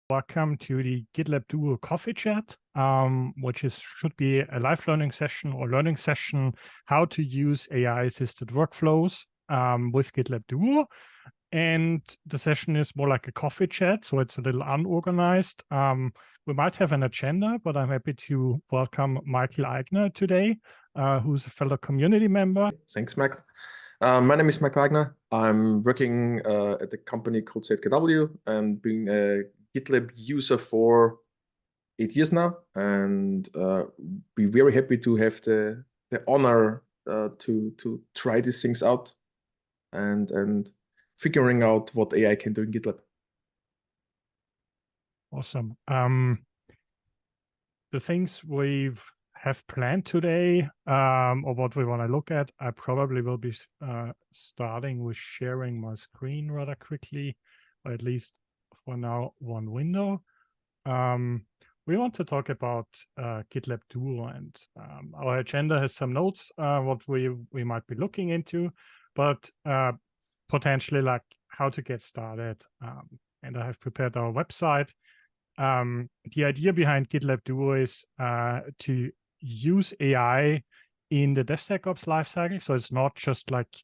Welcome to the GitLab Duo Coffee Chat, which should be a live learning session or learning session, how to use AI-assisted workflows with GitLab Duo. And the session is more like a coffee chat, so it's a little unorganized. We might have an agenda, but I'm happy to welcome Michael Aigner today, who's a fellow community member. Thanks, Michael. My name is Michael Aigner. I'm working at a company called ZKW and being a GitLab user for 8 years now, and be very happy to have the honor to try these things out and figuring out what AI can do in GitLab. Awesome. The things we have planned today, or what we want to look at, I probably will be starting with sharing my screen rather quickly, or at least for now, one window. We want to talk about GitLab Duo, and our agenda has some notes, what we might be looking into, but potentially like how to get started. And I have prepared our website. The idea behind GitLab Duo is to use AI in the DevSecOps lifecycle. So it's not just like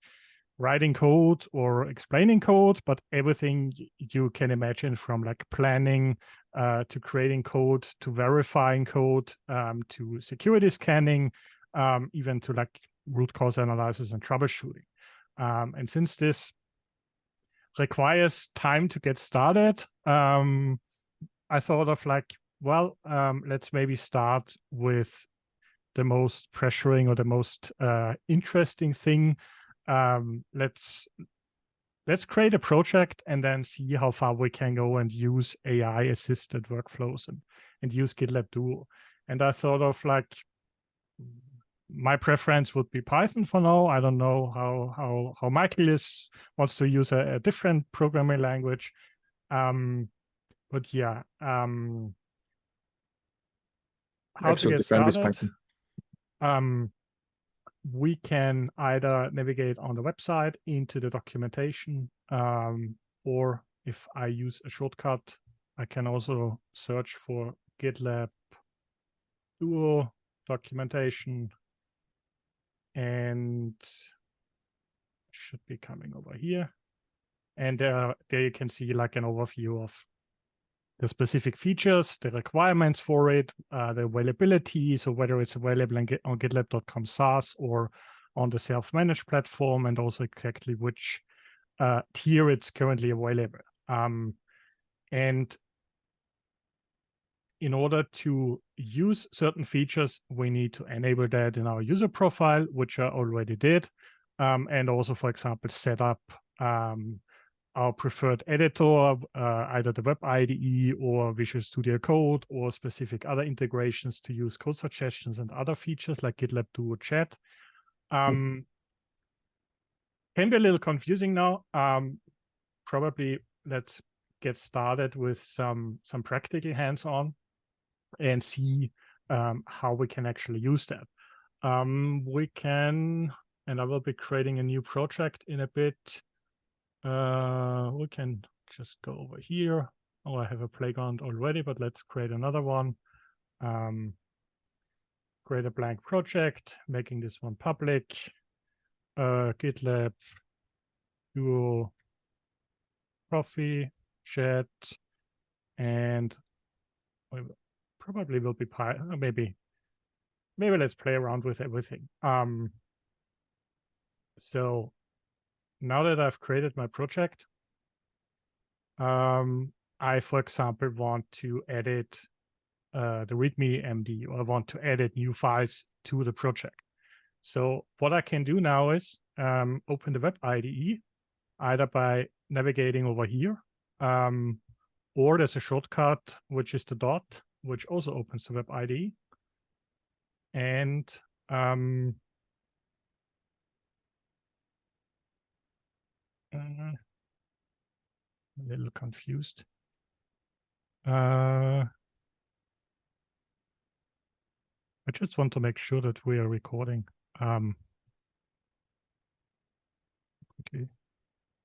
writing code or explaining code, but everything you can imagine, from like planning to creating code, to verifying code, to security scanning, even to like root cause analysis and troubleshooting. And since this requires time to get started, I thought of like, well, let's maybe start with the most pressuring or the most interesting thing. Let's create a project and then see how far we can go and use AI-assisted workflows and use GitLab Duo. And I thought of like, my preference would be Python for now. I don't know how Michael wants to use a different programming language. But yeah, how to get started? We can either navigate on the website into the documentation, or if I use a shortcut, I can also search for GitLab Duo documentation, and should be coming over here. And there you can see like an overview of the specific features, the requirements for it, the availability, so whether it's available on GitLab.com SaaS or on the self-managed platform, and also exactly which tier it's currently available. And in order to use certain features, we need to enable that in our user profile, which I already did, and also, for example, set up our preferred editor, either the Web IDE or Visual Studio Code, or specific other integrations to use code suggestions and other features like GitLab Duo Chat. Can be a little confusing now. Probably let's get started with some practical hands-on and see how we can actually use that. We can, and I will be creating a new project in a bit. We can just go over here. Oh, I have a playground already, but let's create another one. Create a blank project, making this one public. GitLab Duo Coffee Chat, and we probably will be maybe let's play around with everything. So now that I've created my project, I, for example, want to edit the README.md, or I want to edit new files to the project. So what I can do now is open the Web IDE, either by navigating over here, or there's a shortcut, which is the dot, which also opens the Web IDE. And a little confused. I just want to make sure that we are recording. Okay.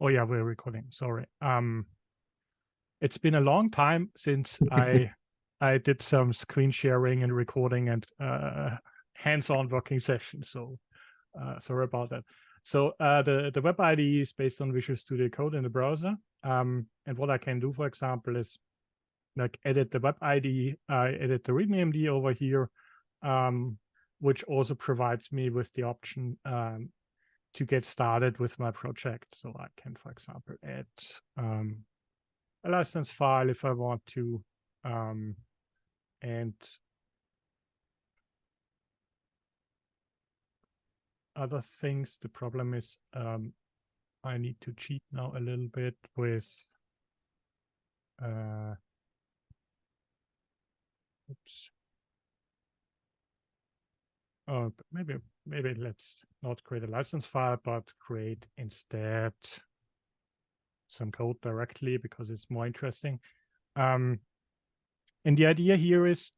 Oh yeah, we're recording. Sorry. It's been a long time since I did some screen sharing and recording and hands-on working sessions. So sorry about that. So the Web IDE is based on Visual Studio Code in the browser. And what I can do, for example, is like edit the Web IDE, I edit the README.md over here, which also provides me with the option to get started with my project. So I can, for example, add a license file if I want to, and other things. The problem is I need to cheat now a little bit with oops. Oh, maybe let's not create a license file, but create instead some code directly because it's more interesting. And the idea here is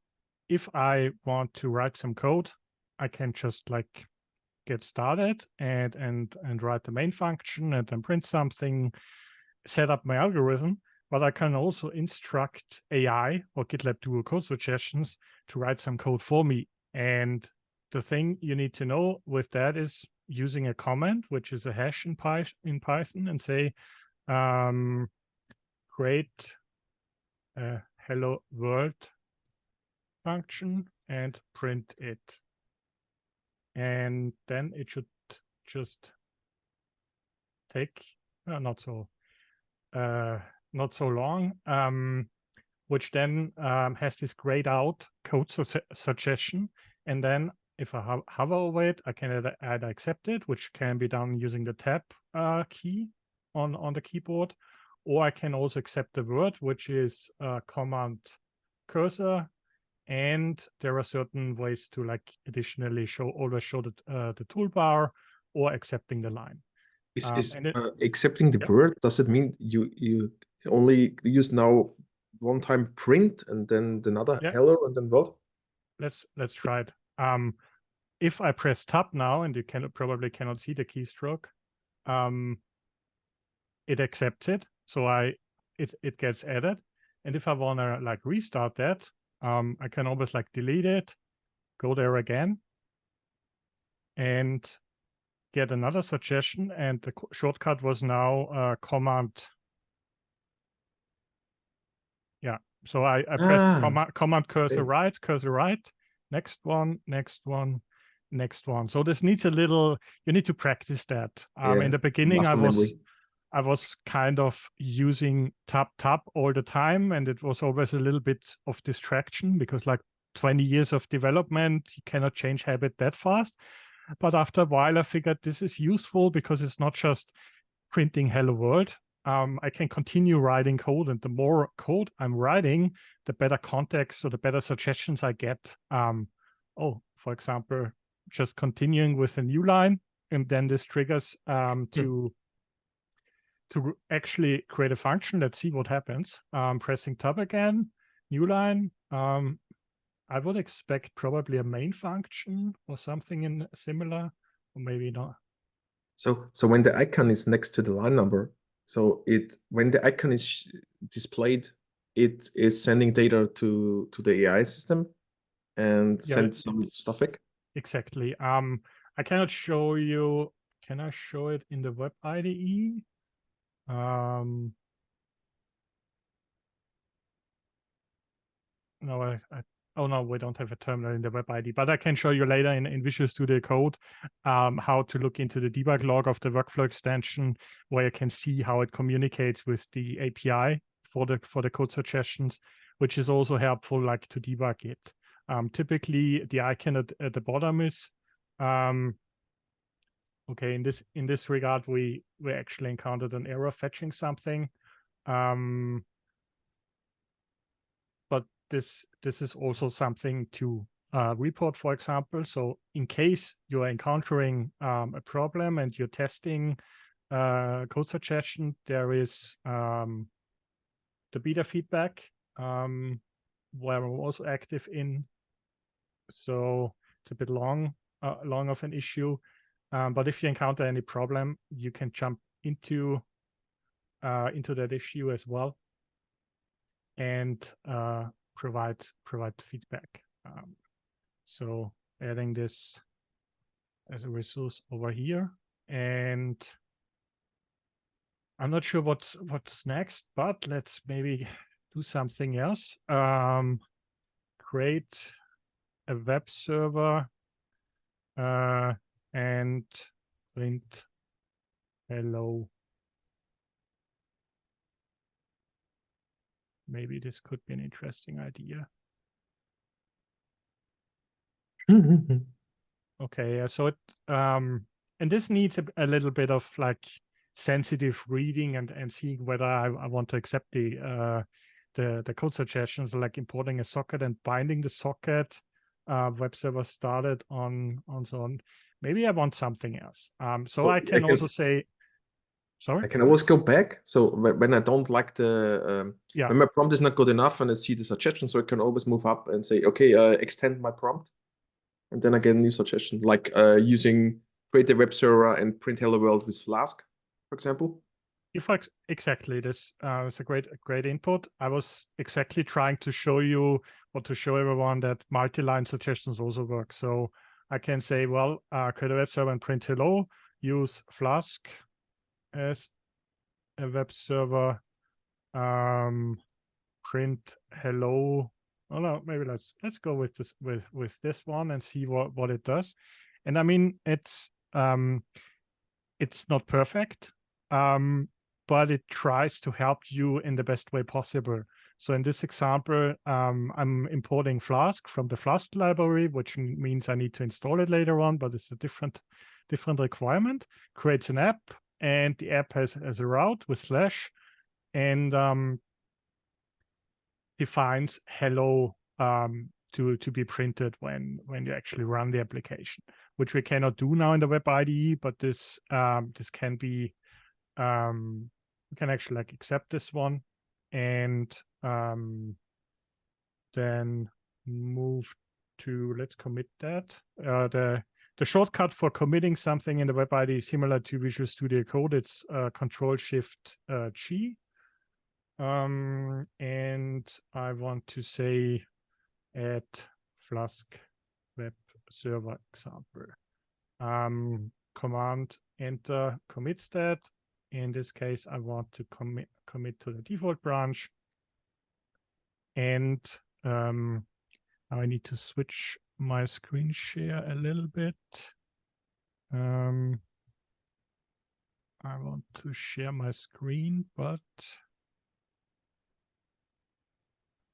if I want to write some code, I can just like get started and write the main function and then print something, set up my algorithm, but I can also instruct AI or GitLab Duo Code Suggestions to write some code for me. And the thing you need to know with that is using a comment, which is a hash in Python, and say, create a hello world function and print it. And then it should just take not so long, which then has this grayed out code suggestion. And then if I hover over it, I can add accepted, which can be done using the tab key on the keyboard, or I can also accept the word, which is command cursor. And there are certain ways to like additionally always show the toolbar or accepting the line. Accepting the word, does it mean you only use now one time print and then another hello and then what? Let's try it. If I press tab now, and you probably cannot see the keystroke, it accepts it, so it gets added. And if I want to like restart that, I can always like delete it, go there again, and get another suggestion. And the shortcut was now command. Yeah, so I pressed command cursor right, next one, next one, next one. So this needs a little, you need to practice that. In the beginning, I was kind of using tab all the time, and it was always a little bit of distraction because like 20 years of development, you cannot change habit that fast. But after a while, I figured this is useful because it's not just printing hello world. I can continue writing code, and the more code I'm writing, the better context or the better suggestions I get. For example, just continuing with a new line, and then this triggers to actually create a function. Let's see what happens. Pressing tab again, new line. I would expect probably a main function or something in similar, or maybe not. So when the icon is next to the line number, so when the icon is displayed, it is sending data to the AI system and send some stuff back. Exactly. I cannot show you. Can I show it in the Web IDE? No, oh no, we don't have a terminal in the Web IDE, but I can show you later in Visual Studio Code how to look into the debug log of the workflow extension, where you can see how it communicates with the API for the code suggestions, which is also helpful, like to debug it. Typically, the icon at the bottom is okay. In this regard, we actually encountered an error fetching something. But this is also something to report, for example. So in case you are encountering a problem and you're testing code suggestion, there is the beta feedback where I'm also active in. So it's a bit long of an issue. But if you encounter any problem, you can jump into that issue as well. and provide feedback. So adding this as a resource over here, and I'm not sure what's next, but let's maybe do something else. Create a web server and print hello. Maybe this could be an interesting idea. Okay, so it and this needs a little bit of like sensitive reading and seeing whether I want to accept the code suggestions, like importing a socket and binding the socket. Web server started on so on. Maybe I want something else. So I can also say, sorry. I can always go back. So when I don't like the when my prompt is not good enough and I see the suggestion, so I can always move up and say, okay, extend my prompt. And then I get a new suggestion, like using create a web server and print hello world with Flask, for example. Exactly, this is a great input. I was exactly trying to show you or to show everyone that multi-line suggestions also work. So I can say, well, create a web server and print hello, use Flask as a web server, print hello. Oh no, maybe let's go with this with this one and see what it does. And I mean, it's not perfect, but it tries to help you in the best way possible. So in this example, I'm importing Flask from the Flask library, which means I need to install it later on, but it's a different requirement. Creates an app, and the app has a route with and defines hello to be printed when you actually run the application, which we cannot do now in the Web IDE, but this can be we can actually like accept this one and then move to, let's commit that. The shortcut for committing something in the Web IDE is similar to Visual Studio Code. It's Control-Shift-G. And I want to say add Flask web server example. Command enter commits that. In this case, I want to commit to the default branch. And I need to switch my screen share a little bit. I want to share my screen, but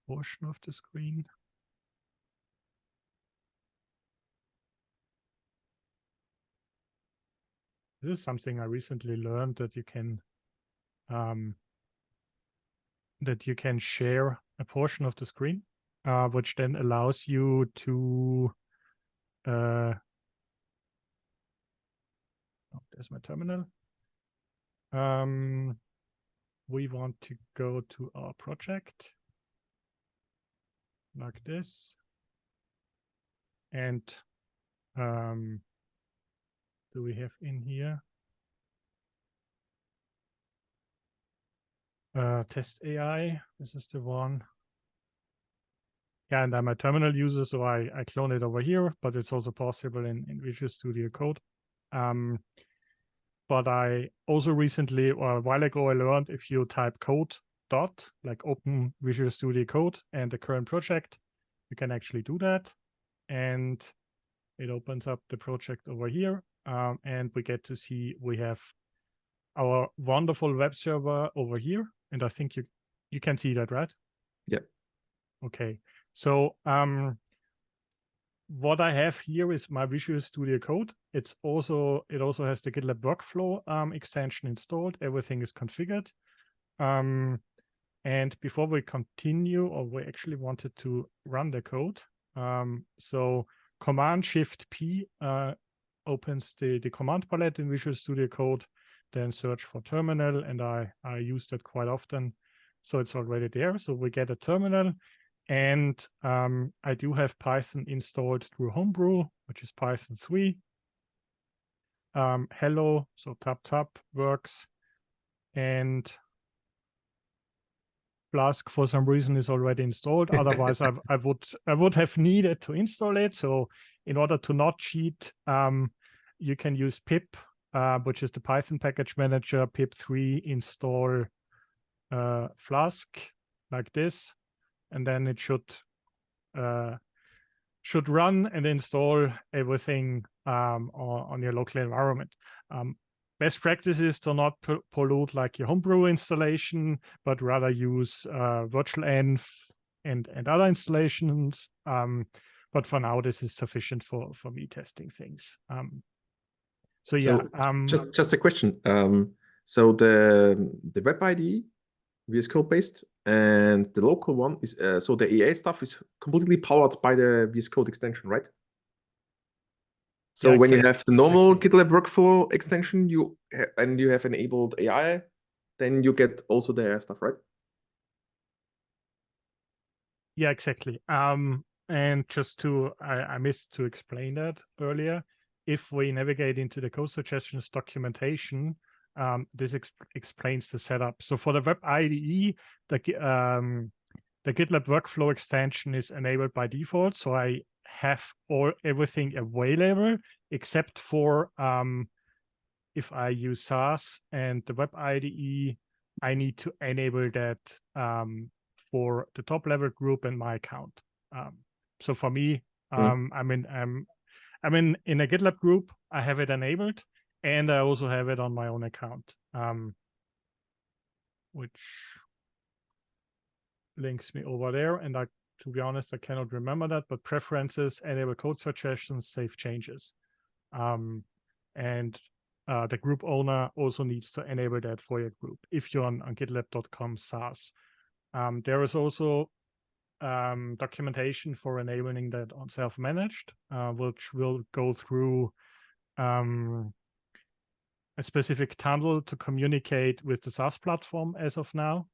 portion of the screen. This is something I recently learned, that you can share a portion of the screen, which then allows you to there's my terminal. We want to go to our project like this, and do we have in here test AI? This is the one. Yeah, and I'm a terminal user, so I clone it over here, but it's also possible in Visual Studio Code. But I also recently, or a while ago, I learned if you type code dot, like open Visual Studio Code and the current project, you can actually do that. And it opens up the project over here. And we get to see we have our wonderful web server over here. And I think you can see that, right? Yeah. Okay. So what I have here is my Visual Studio Code. It also has the GitLab Workflow extension installed. Everything is configured. And before we continue, or we actually wanted to run the code. So Command-Shift-P opens the command palette in Visual Studio Code, then search for terminal, and I use that quite often. So it's already there. So we get a terminal. And I do have Python installed through Homebrew, which is Python 3. Hello, so tap works. And Flask for some reason is already installed. Otherwise, I would have needed to install it. So in order to not cheat, you can use pip, which is the Python package manager, pip3 install Flask like this, and then it should run and install everything on your local environment. Best practice is to not pollute like your homebrew installation, but rather use virtualenv and other installations. But for now, this is sufficient for me testing things. So yeah. Just a question. So the Web IDE VS Code based, and the local one is so the EA stuff is completely powered by the VS Code extension, right? So when you have the normal GitLab workflow extension, you have enabled AI, then you get also the AI stuff, right? Yeah, exactly. And just I missed to explain that earlier. If we navigate into the code suggestions documentation, this explains the setup. So for the Web IDE, the GitLab workflow extension is enabled by default. So I have everything available except for if I use SaaS and the Web IDE, I need to enable that for the top level group and my account. So for me, I'm in a GitLab group. I have it enabled, and I also have it on my own account, which links me over there. And to be honest, I cannot remember that, but preferences, enable code suggestions, save changes. And the group owner also needs to enable that for your group if you're on GitLab.com SaaS. There is also documentation for enabling that on self-managed, which will go through a specific tunnel to communicate with the SaaS platform as of now.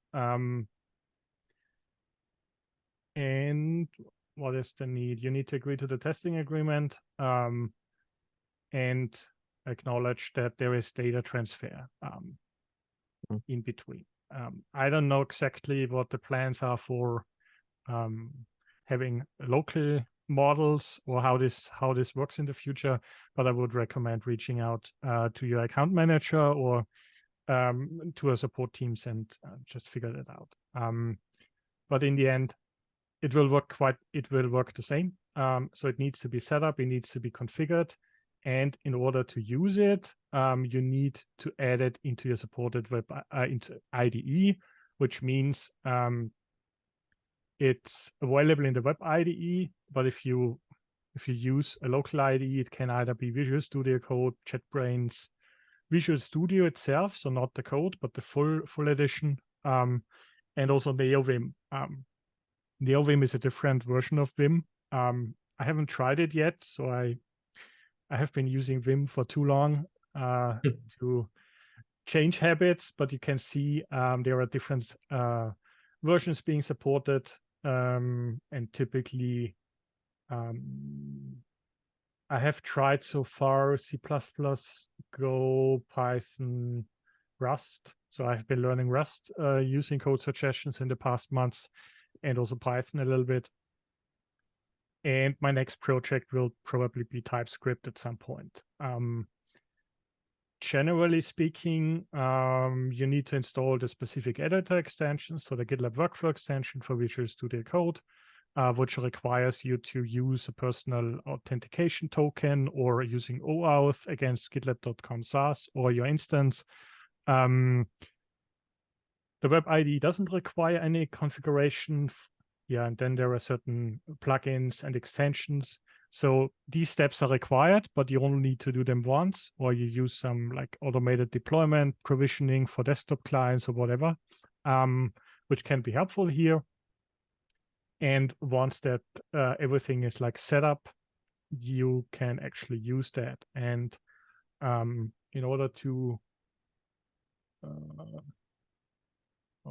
And what is the need? You need to agree to the testing agreement and acknowledge that there is data transfer in between. I don't know exactly what the plans are for having local models or how this works in the future, but I would recommend reaching out to your account manager or to our support teams and just figure that out. But in the end, it will work the same. So it needs to be set up, it needs to be configured, and in order to use it, you need to add it into your supported web into IDE, which means it's available in the Web IDE. But if you use a local IDE, it can either be Visual Studio Code, JetBrains, Visual Studio itself, so not the code, but the full edition, and also neovim. Neovim is a different version of Vim. I haven't tried it yet, so I have been using Vim for too long to change habits, but you can see there are different versions being supported, and typically I have tried so far C++, Go, Python, Rust. So I've been learning Rust using code suggestions in the past months, and also Python a little bit. And my next project will probably be TypeScript at some point. Generally speaking, you need to install the specific editor extension, so the GitLab Workflow extension for Visual Studio Code, which requires you to use a personal authentication token or using OAuth against GitLab.com SaaS or your instance. The Web IDE doesn't require any configuration. Yeah, and then there are certain plugins and extensions. So these steps are required, but you only need to do them once, or you use some like automated deployment, provisioning for desktop clients or whatever, which can be helpful here. And once that everything is like set up, you can actually use that. And in order to, oh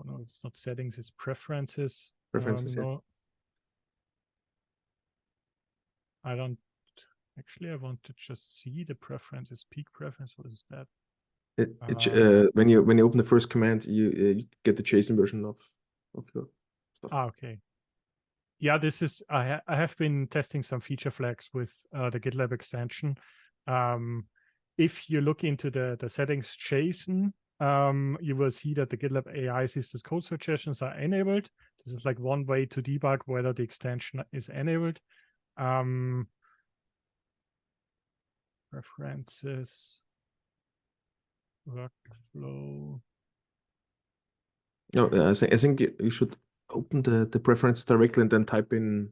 no, it's not settings, it's preferences. Preferences, no. I don't actually. I want to just see the preferences. Peak preference. What is that? When you open the first command, you get the JSON version of of your stuff. Okay. Yeah, this is, I have been testing some feature flags with the GitLab extension. If you look into the settings JSON, you will see that the GitLab AI-assisted code suggestions are enabled. This is like one way to debug whether the extension is enabled. Preferences, workflow. No, I think you should open the preferences directly and then type in,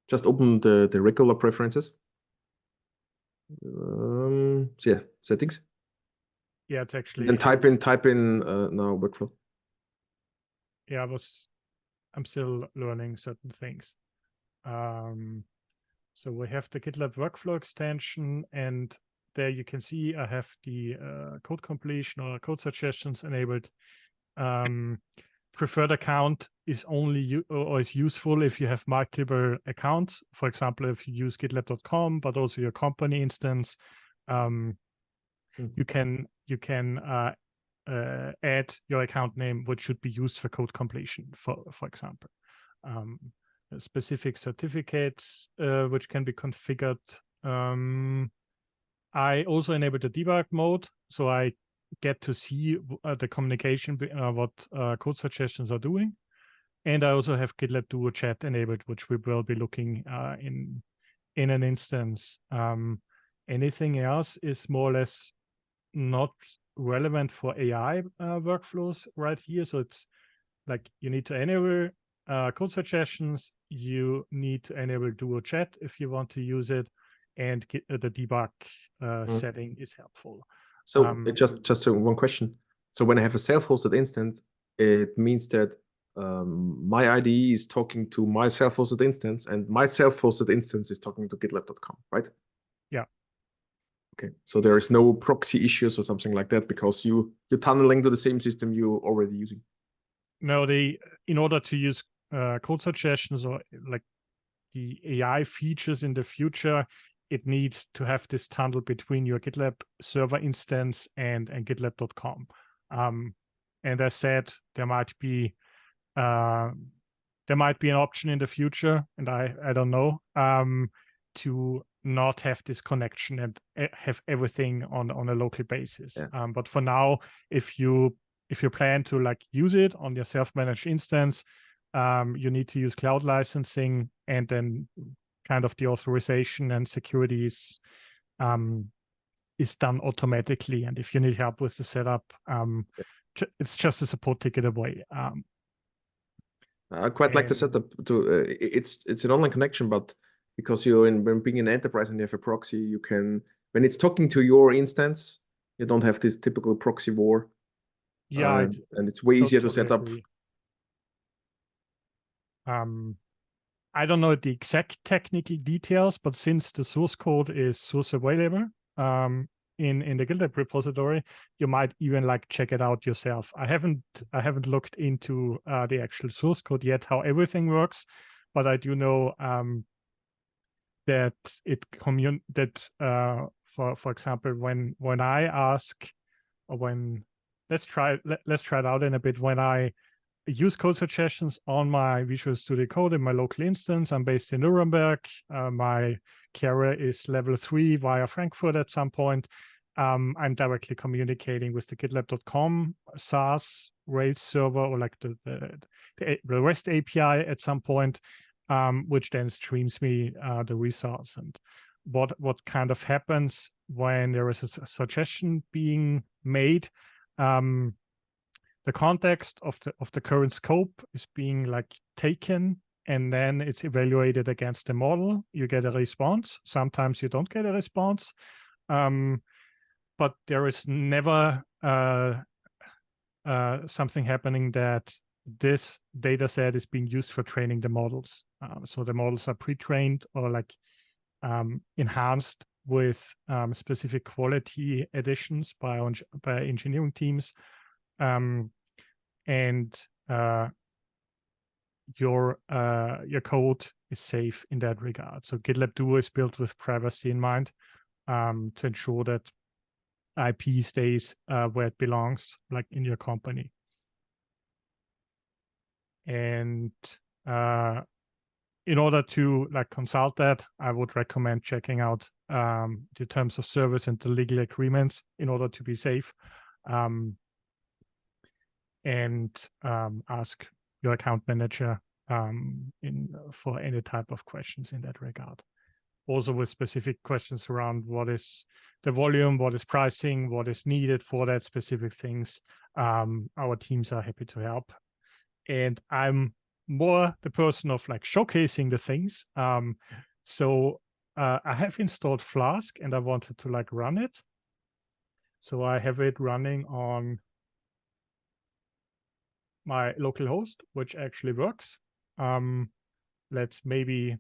just open the regular preferences. Yeah, settings. Yeah, it's actually. And then type in now workflow. Yeah, I'm still learning certain things. So we have the GitLab workflow extension, and there you can see I have the code completion or code suggestions enabled. Preferred account is only or is useful if you have multiple accounts. For example, if you use GitLab.com, but also your company instance, you can add your account name, which should be used for code completion, for example. Specific certificates, which can be configured. I also enabled the debug mode, so I get to see the communication, what code suggestions are doing. And I also have GitLab Duo Chat enabled, which we will be looking in an instance. Anything else is more or less not relevant for AI workflows right here. So it's like you need to enable code suggestions. You need to enable Duo Chat if you want to use it, and the debug setting is helpful. So just one question. So when I have a self-hosted instance, it means that my IDE is talking to my self-hosted instance, and my self-hosted instance is talking to GitLab.com, right? Yeah. Okay. So there is no proxy issues or something like that because you're tunneling to the same system you're already using. No, in order to use code suggestions or like the AI features in the future, it needs to have this tunnel between your GitLab server instance and GitLab.com. And as said, there might be an option in the future, and I don't know, to not have this connection and have everything on a local basis. Yeah. But for now, if you plan to like use it on your self-managed instance, you need to use cloud licensing, and then kind of the authorization and security is done automatically. And if you need help with the setup, it's just a support ticket away. I quite like the setup. It's an online connection, but because when being an enterprise and you have a proxy, you can, when it's talking to your instance, you don't have this typical proxy war. Yeah, and it's way easier to set up. I don't know the exact technical details, but since the source code is source available in the GitLab repository, you might even like check it out yourself. I haven't looked into the actual source code yet, how everything works, but I do know that for example, when I ask, or when let's try it out in a bit. When I use code suggestions on my Visual Studio Code in my local instance, I'm based in Nuremberg. My carrier is level 3 via Frankfurt at some point. I'm directly communicating with the GitLab.com SaaS Rails server, or like the REST API at some point, which then streams me the results. And what kind of happens when there is a suggestion being made? The context of the current scope is being like taken, and then it's evaluated against the model. You get a response. Sometimes you don't get a response, but there is never something happening that this data set is being used for training the models. So the models are pre-trained or like enhanced with specific quality additions by engineering teams. And your code is safe in that regard. So GitLab Duo is built with privacy in mind, to ensure that IP stays where it belongs, like in your company. And in order to like consult that, I would recommend checking out the terms of service and the legal agreements in order to be safe, and ask your account manager for any type of questions in that regard. Also with specific questions around what is the volume, what is pricing, what is needed for that specific things. Our teams are happy to help. And I'm more the person of like showcasing the things. So I have installed Flask and I wanted to like run it. So I have it running on my local host, which actually works. Let's maybe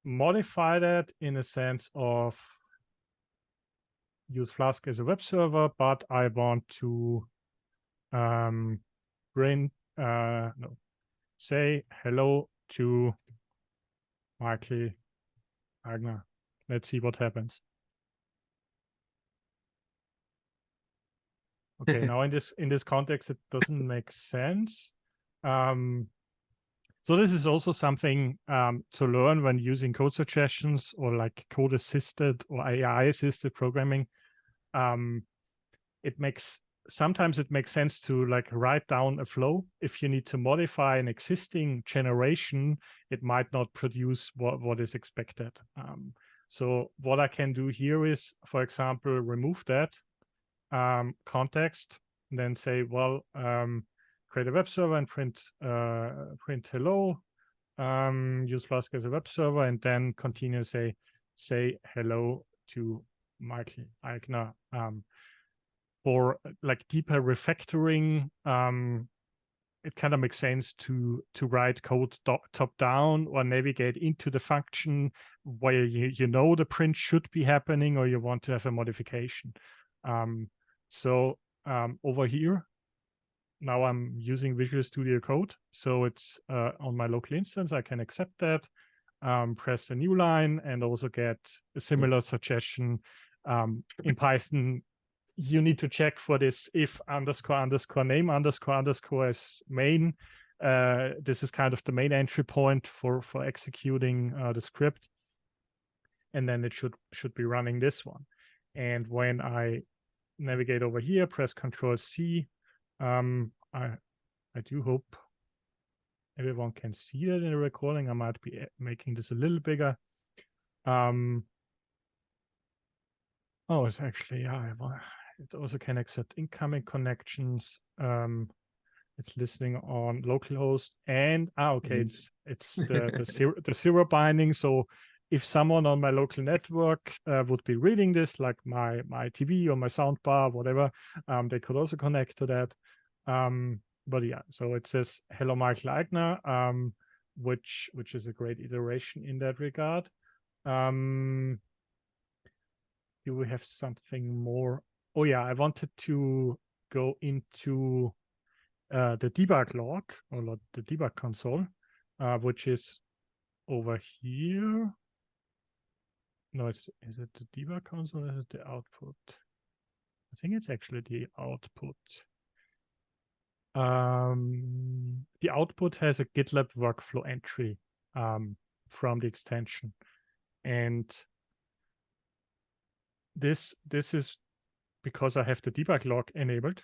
modify that in a sense of use Flask as a web server, but I want to say hello to Michael Aigner. Let's see what happens. Okay, now in this context, it doesn't make sense. So this is also something to learn when using code suggestions or like code assisted or AI assisted programming. Sometimes it makes sense to like write down a flow. If you need to modify an existing generation, it might not produce what is expected. So what I can do here is, for example, remove that context and then say, well, create a web server and print hello, use Flask as a web server, and then continue say hello to Michael Aigner. For like deeper refactoring, it kind of makes sense to write code top down or navigate into the function where you know the print should be happening or you want to have a modification. So over here, now I'm using Visual Studio Code. So it's on my local instance. I can accept that, press a new line, and also get a similar suggestion. In Python, you need to check for this if __ name _ as main. This is kind of the main entry point for executing the script. And then it should be running this one. And when I navigate over here, press Control-C. I do hope everyone can see that in the recording. I might be making this a little bigger. Oh, it's actually, it also can accept incoming connections. It's listening on localhost, and okay, it's the zero binding. So if someone on my local network would be reading this, like my TV or my soundbar, whatever, they could also connect to that. But yeah, so it says hello Michael Aigner, which is a great iteration in that regard. Do we have something more? Oh yeah, I wanted to go into the debug log or the debug console, which is over here. No, is it the debug console or is it the output? I think it's actually the output. The output has a GitLab workflow entry from the extension. And this is because I have the debug log enabled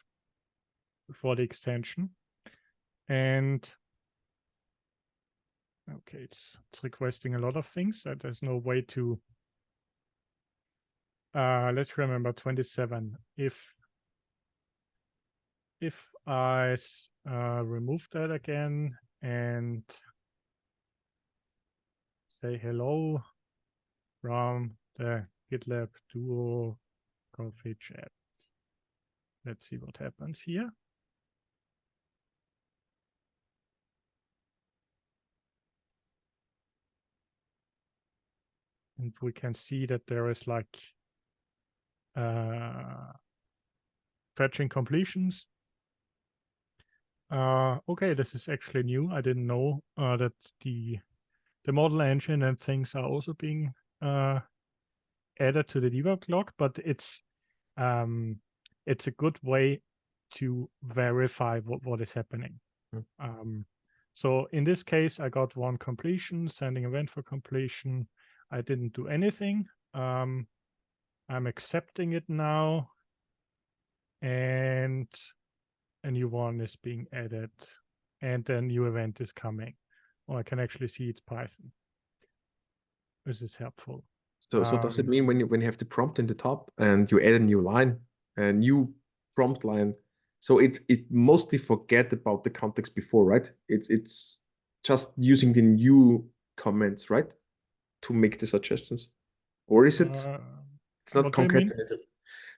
for the extension. And okay, it's requesting a lot of things that there's no way to let's remember 27. If I remove that again and say hello from the GitLab Duo Coffee Chat. Let's see what happens here. And we can see that there is like fetching completions. Okay, this is actually new. I didn't know that the model engine and things are also being added to the debug log, but it's it's a good way to verify what is happening. So in this case, I got one completion, sending event for completion. I didn't do anything. I'm accepting it now. And a new one is being added. And a new event is coming. Or I can actually see it's Python. This is helpful. So does it mean when you have the prompt in the top and you add a new line, a new prompt line, so it mostly forget about the context before, right? It's just using the new comments, right, to make the suggestions, or is it? It's not concatenated.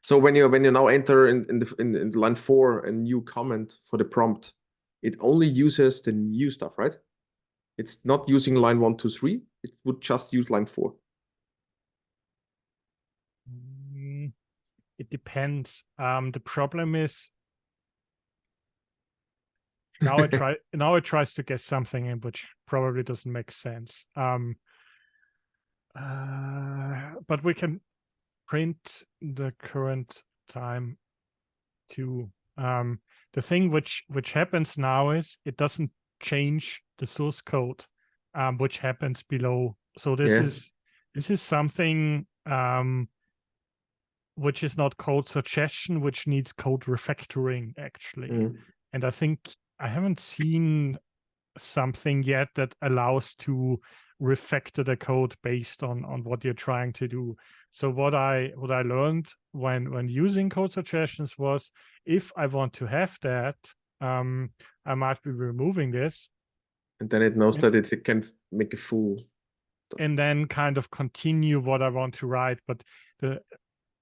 So when you now enter in the line 4 a new comment for the prompt, it only uses the new stuff, right? It's not using line 1, 2, 3. It would just use line 4. It depends. The problem is now it tries to guess something in which probably doesn't make sense. But we can print the current time too. The thing which happens now is it doesn't change the source code, which happens below. So this is something which is not code suggestion, which needs code refactoring actually. And I think I haven't seen something yet that allows to refactor the code based on what you're trying to do. So what I learned when using code suggestions was, if I want to have that, I might be removing this. And then it knows that it can make a full stuff. And then kind of continue what I want to write. But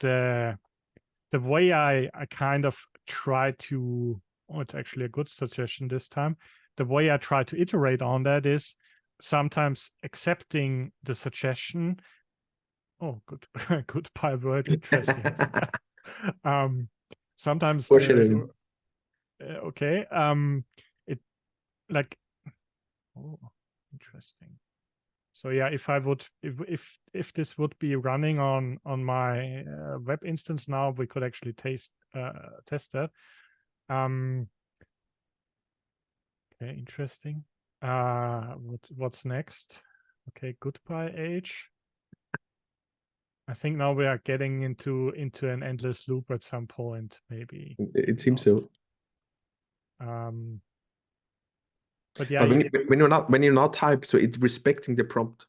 the way I kind of try to, it's actually a good suggestion this time. The way I try to iterate on that is sometimes accepting the suggestion. Oh, good, goodbye word, interesting. Sometimes okay. It like, oh, interesting. So yeah, if I would, if this would be running on my web instance now, we could actually test that. Okay, interesting. What's next? Okay, goodbye age. I think now we are getting into an endless loop at some point, maybe. It seems so. But yeah, when you not type, so it's respecting the prompt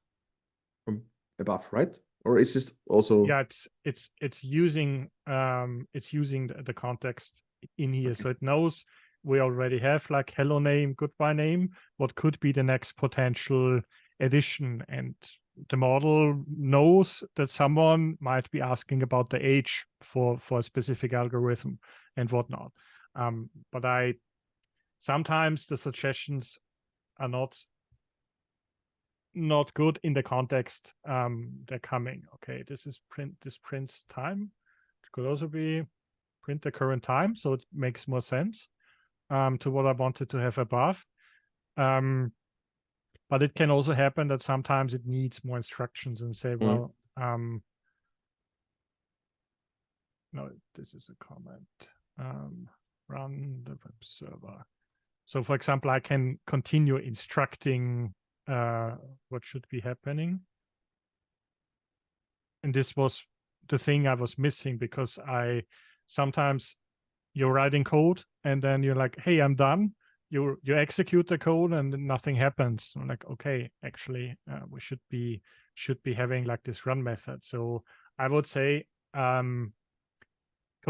from above, right? Or is this also? Yeah, it's using the context in here, so it knows we already have like hello name, goodbye name, what could be the next potential addition, and the model knows that someone might be asking about the age for a specific algorithm and whatnot. But sometimes the suggestions are not good in the context they're coming. Okay, this prints time. It could also be print the current time, so it makes more sense to what I wanted to have above. But it can also happen that sometimes it needs more instructions and say, well, no, this is a comment. Run the web server. So for example, I can continue instructing what should be happening. And this was the thing I was missing, because sometimes you're writing code and then you're like, hey, I'm done. You execute the code and nothing happens. I'm like, okay, actually, we should be having like this run method. So I would say code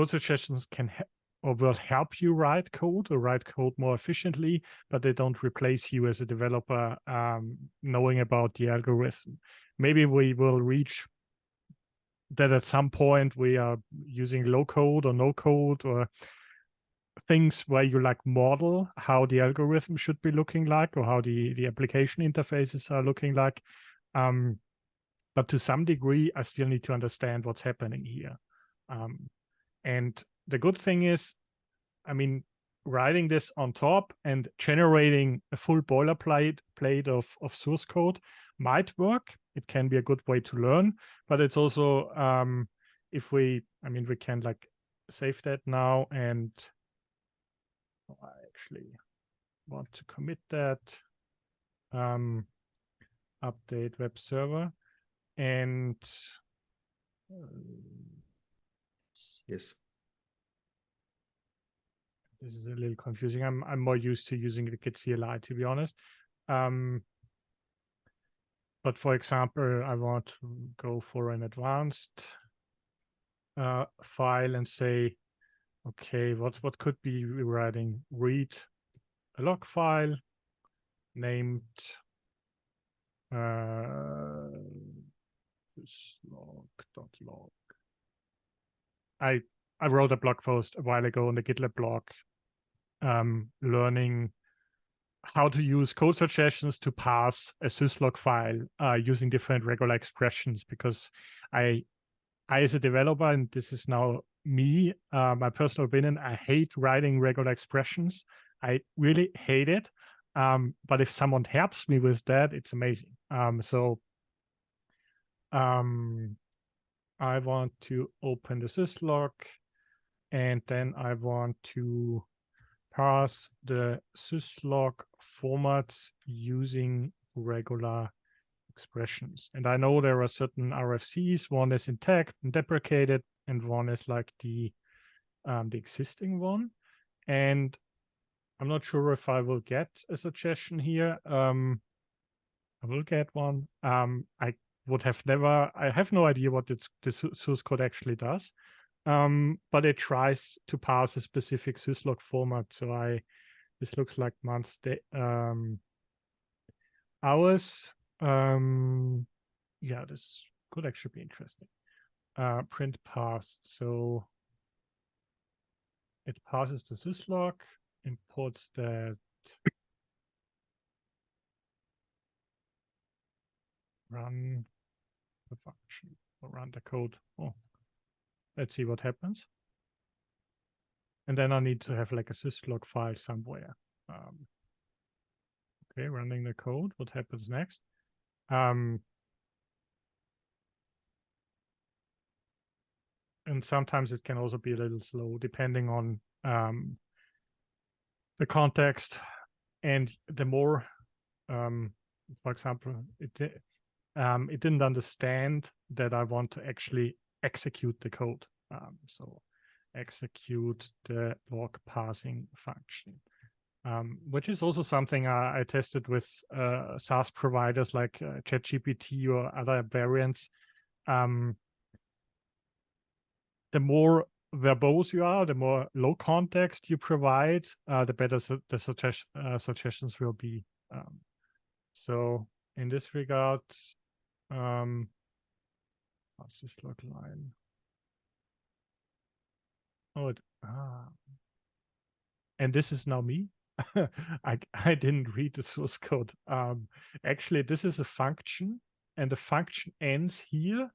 suggestions can or will help you write code more efficiently, but they don't replace you as a developer knowing about the algorithm. Maybe we will reach that at some point we are using low code or no code, or things where you like model how the algorithm should be looking like, or how the application interfaces are looking like. But to some degree, I still need to understand what's happening here. And the good thing is, I mean, writing this on top and generating a full boilerplate of source code might work. It can be a good way to learn, but it's also, we can like save that now, and I actually want to commit that. Update web server, and yes. This is a little confusing. I'm more used to using the Git CLI, to be honest. But for example, I want to go for an advanced file and say, okay, what could be writing? Read a log file named log.log. I wrote a blog post a while ago on the GitLab blog, learning how to use code suggestions to parse a syslog file using different regular expressions, because I as a developer, and this is now me, my personal opinion, I hate writing regular expressions. I really hate it. But if someone helps me with that, it's amazing. I want to open the syslog, and then I want to parse the syslog formats using regular expressions. And I know there are certain RFCs. One is intact and deprecated, and one is like the existing one. And I'm not sure if I will get a suggestion here. I will get one. I would have never. I have no idea what this source code actually does. But it tries to parse a specific syslog format. So this looks like months, hours. Yeah, this could actually be interesting. Print parsed. So it parses the syslog, imports that run the function or run the code. Oh, let's see what happens. And then I need to have like a syslog file somewhere. Okay, running the code. What happens next? And sometimes it can also be a little slow depending on the context. And the more, for example, it didn't understand that I want to actually execute the code. So execute the log parsing function, which is also something I tested with SaaS providers like ChatGPT or other variants. The more verbose you are, the more low context you provide, the better the suggestions will be. So in this regard, what's this log line? Oh, and this is now me. I didn't read the source code. Actually, this is a function, and the function ends here.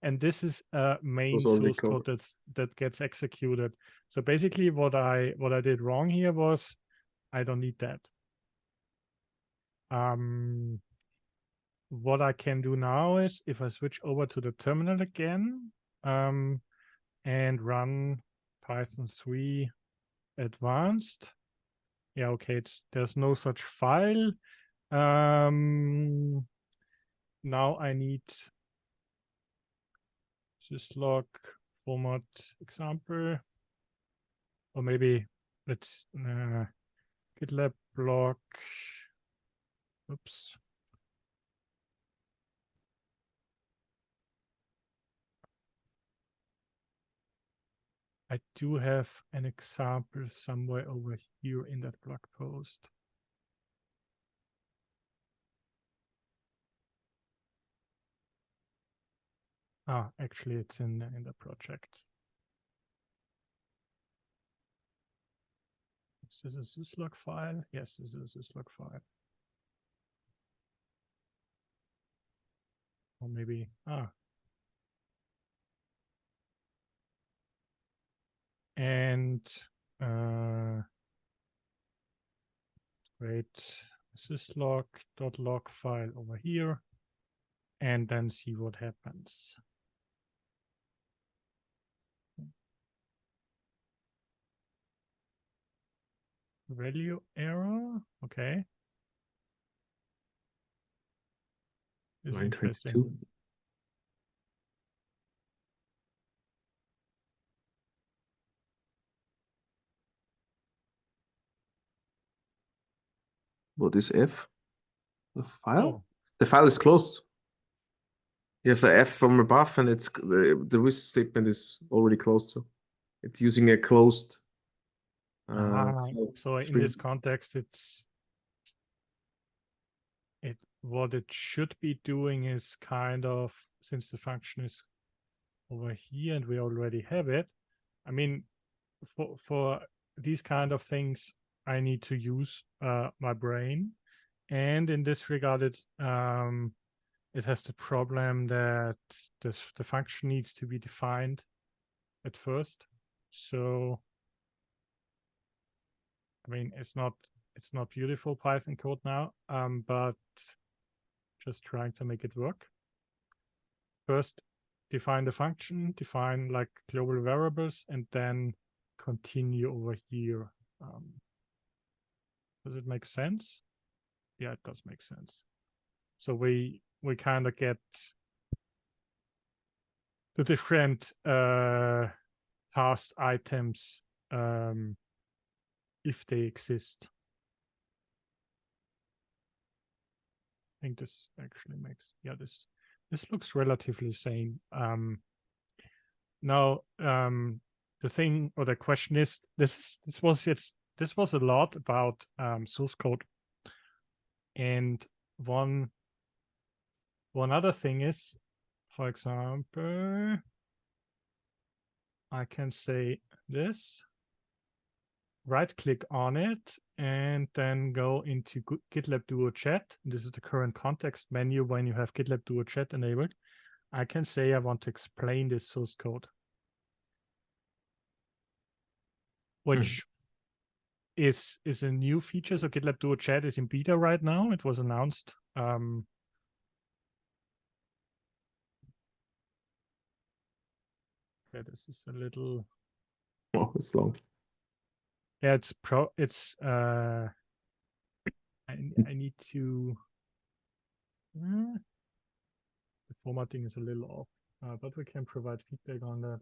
And this is a main source code that gets executed. So basically, what I did wrong here was I don't need that. What I can do now is if I switch over to the terminal again, and run Python 3 advanced. Yeah, okay, there's no such file. Now I need syslog format example, or maybe let's GitLab block. Oops. I do have an example somewhere over here in that blog post. Actually, it's in the project. Is this a syslog file? Yes, this is a syslog file. Or maybe, and create syslog.log file over here, and then see what happens. value error. Okay. This is interesting. 922. What is F? The file? Oh. The file is closed. You have the F from above, and it's the risk statement is already closed. So it's using a closed. So in this context, what it should be doing is kind of, since the function is over here and we already have it. I mean, for these kind of things, I need to use my brain. And in this regard, it has the problem that the function needs to be defined at first. So, I mean, it's not beautiful Python code now, but just trying to make it work. First, define the function, define like global variables, and then continue over here. Does it make sense? Yeah, it does make sense. So we kind of get the different past items if they exist. I think this actually makes, yeah, this looks relatively same. Now the thing or the question is, this was a lot about source code, and one other thing is, for example, I can say this, right click on it, and then go into GitLab Duo Chat. This is the current context menu when you have GitLab Duo Chat enabled. I can say I want to explain this source code, which is a new feature. So GitLab Duo Chat is in beta right now. It was announced. Okay, this is a little. Oh, it's long. Yeah, I need to. The formatting is a little off, but we can provide feedback on that.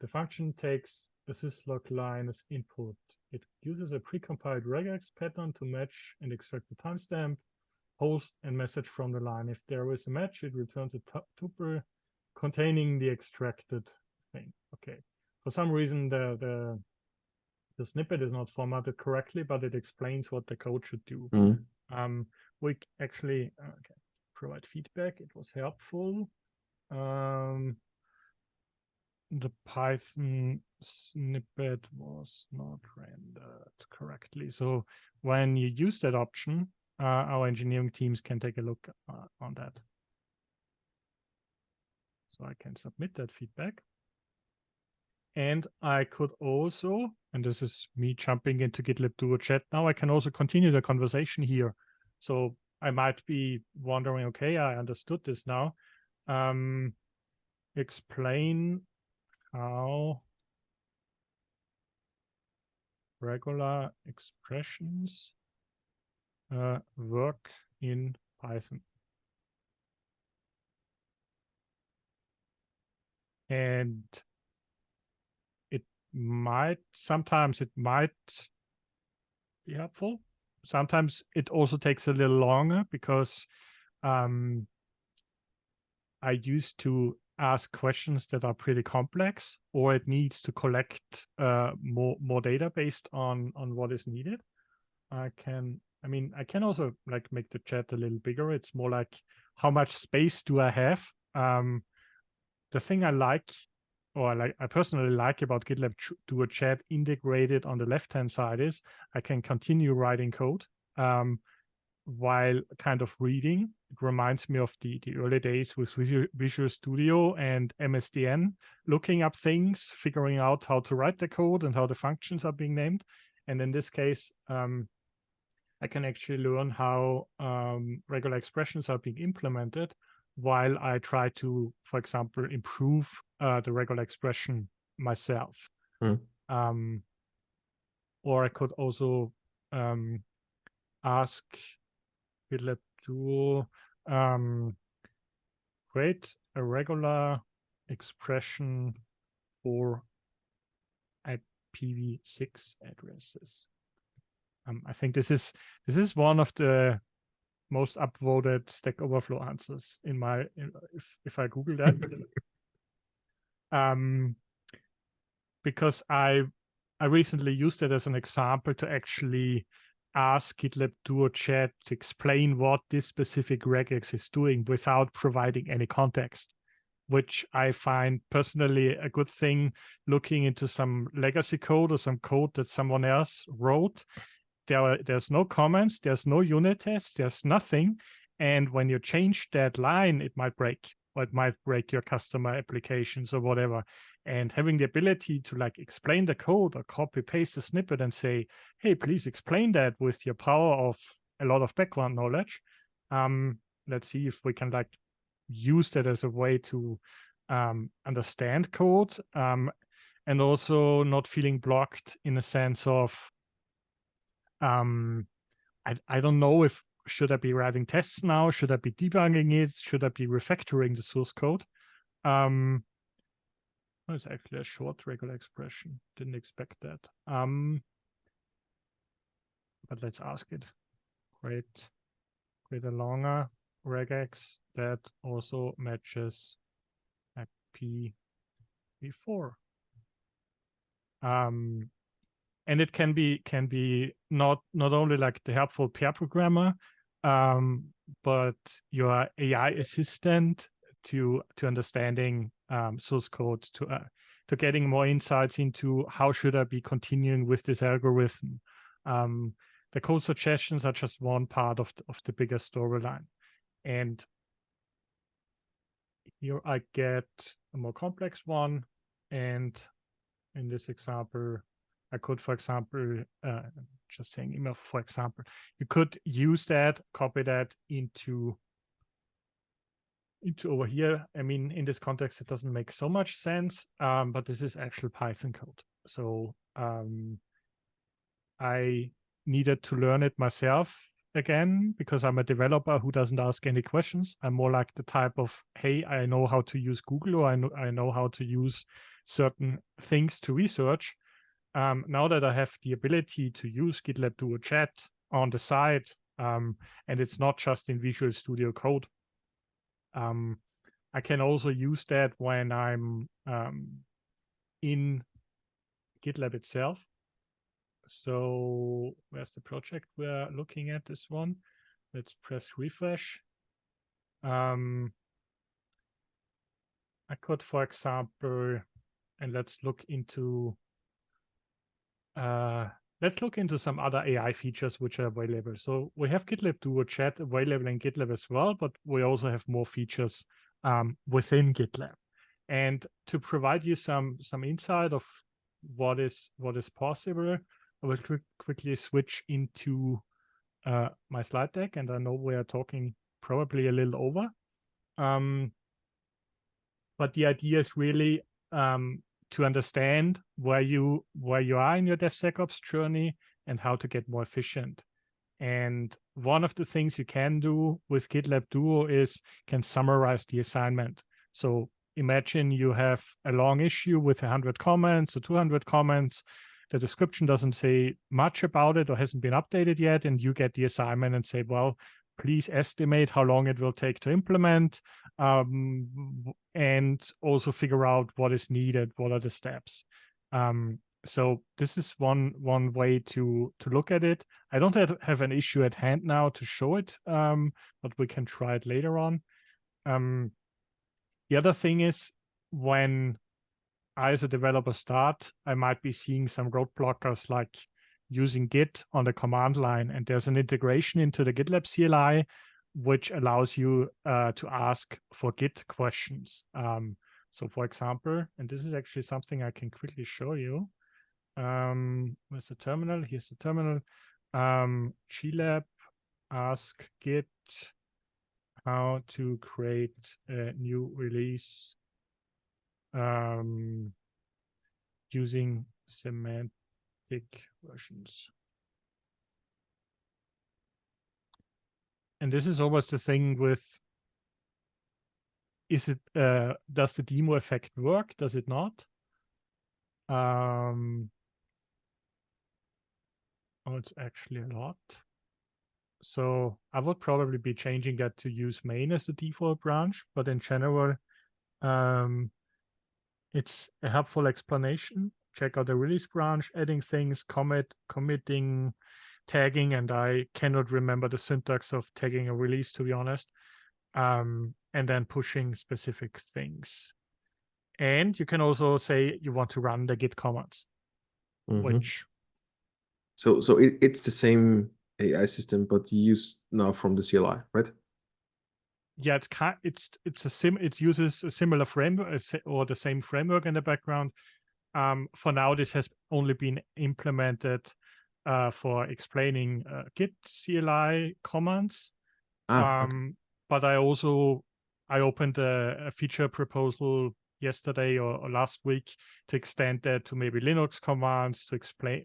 The function takes a syslog line as input. It uses a precompiled regex pattern to match and extract the timestamp, host, and message from the line. If there is a match, it returns a tuple containing the extracted thing. Okay. For some reason, the snippet is not formatted correctly, but it explains what the code should do. We actually provide feedback. It was helpful. The Python snippet was not rendered correctly. So when you use that option, our engineering teams can take a look on that. So I can submit that feedback. And I could also, and this is me jumping into GitLab Duo Chat now, I can also continue the conversation here. So I might be wondering, okay, I understood this now. Explain how regular expressions work in Python. And sometimes it might be helpful. Sometimes it also takes a little longer because I used to ask questions that are pretty complex, or it needs to collect more data based on what is needed. I can also like make the chat a little bigger. It's more like, how much space do I have? The thing I personally like about GitLab Duo Chat integrated on the left-hand side is I can continue writing code while kind of reading. It reminds me of the early days with Visual Studio and MSDN, looking up things, figuring out how to write the code and how the functions are being named. And in this case, I can actually learn how regular expressions are being implemented while I try to, for example, improve the regular expression myself. or I could also ask GitLab Duo, create a regular expression for IPv6 addresses. I think this is one of the most upvoted Stack Overflow answers in my if I Google that. Because I recently used it as an example to actually ask GitLab Duo Chat to explain what this specific regex is doing without providing any context, which I find personally a good thing. Looking into some legacy code or some code that someone else wrote, there's no comments, there's no unit tests, there's nothing. And when you change that line, it might break, or it might break your customer applications or whatever. And having the ability to like explain the code or copy paste the snippet and say, hey, please explain that with your power of a lot of background knowledge. Let's see if we can like use that as a way to understand code, and also not feeling blocked in a sense of I don't know if should I be writing tests now, should I be debugging it, should I be refactoring the source code. It's actually a short regular expression, didn't expect that. But let's ask it. Create a longer regex that also matches IPv4. And it can be not only like the helpful pair programmer, but your AI assistant to understanding source code, to getting more insights into how should I be continuing with this algorithm. The code suggestions are just one part of the bigger storyline. And here I get a more complex one. And in this example, I could, for example, just saying email, for example, you could use that, copy that into over here. I mean, in this context, it doesn't make so much sense, but this is actual Python code. So I needed to learn it myself again, because I'm a developer who doesn't ask any questions. I'm more like the type of, hey, I know how to use Google, or I know how to use certain things to research. Now that I have the ability to use GitLab Duo Chat on the side, and it's not just in Visual Studio Code, I can also use that when I'm in GitLab itself. So where's the project we're looking at? This one. Let's press refresh. I could, for example, and let's look into some other AI features which are available. So we have GitLab Duo Chat available in GitLab as well, but we also have more features within GitLab. And to provide you some insight of what is possible, I will quickly switch into my slide deck, and I know we are talking probably a little over. But the idea is really to understand where you are in your DevSecOps journey and how to get more efficient. And one of the things you can do with GitLab Duo is can summarize the assignment. So imagine you have a long issue with 100 comments or 200 comments. The description doesn't say much about it or hasn't been updated yet, and you get the assignment and say, well, please estimate how long it will take to implement, and also figure out what is needed, what are the steps. So this is one way to look at it. I don't have an issue at hand now to show it, but we can try it later on. The other thing is, when I as a developer start, I might be seeing some roadblockers like using Git on the command line, and there's an integration into the GitLab CLI which allows you to ask for Git questions. So for example, and this is actually something I can quickly show you. Where's the terminal? Here's the terminal. GLab ask Git how to create a new release using semantic big versions. And this is almost the thing with, is it, does the demo effect work? Does it not? Oh, it's actually a lot. So I would probably be changing that to use main as the default branch, but in general, it's a helpful explanation. Check out the release branch, adding things, committing, tagging, and I cannot remember the syntax of tagging a release, to be honest. And then pushing specific things. And you can also say you want to run the Git commands, which. So it's the same AI system, but used now from the CLI, right? Yeah, it uses a similar framework or the same framework in the background. For now, this has only been implemented for explaining Git CLI commands. Okay. But I opened a feature proposal yesterday or last week to extend that to maybe Linux commands, to explain,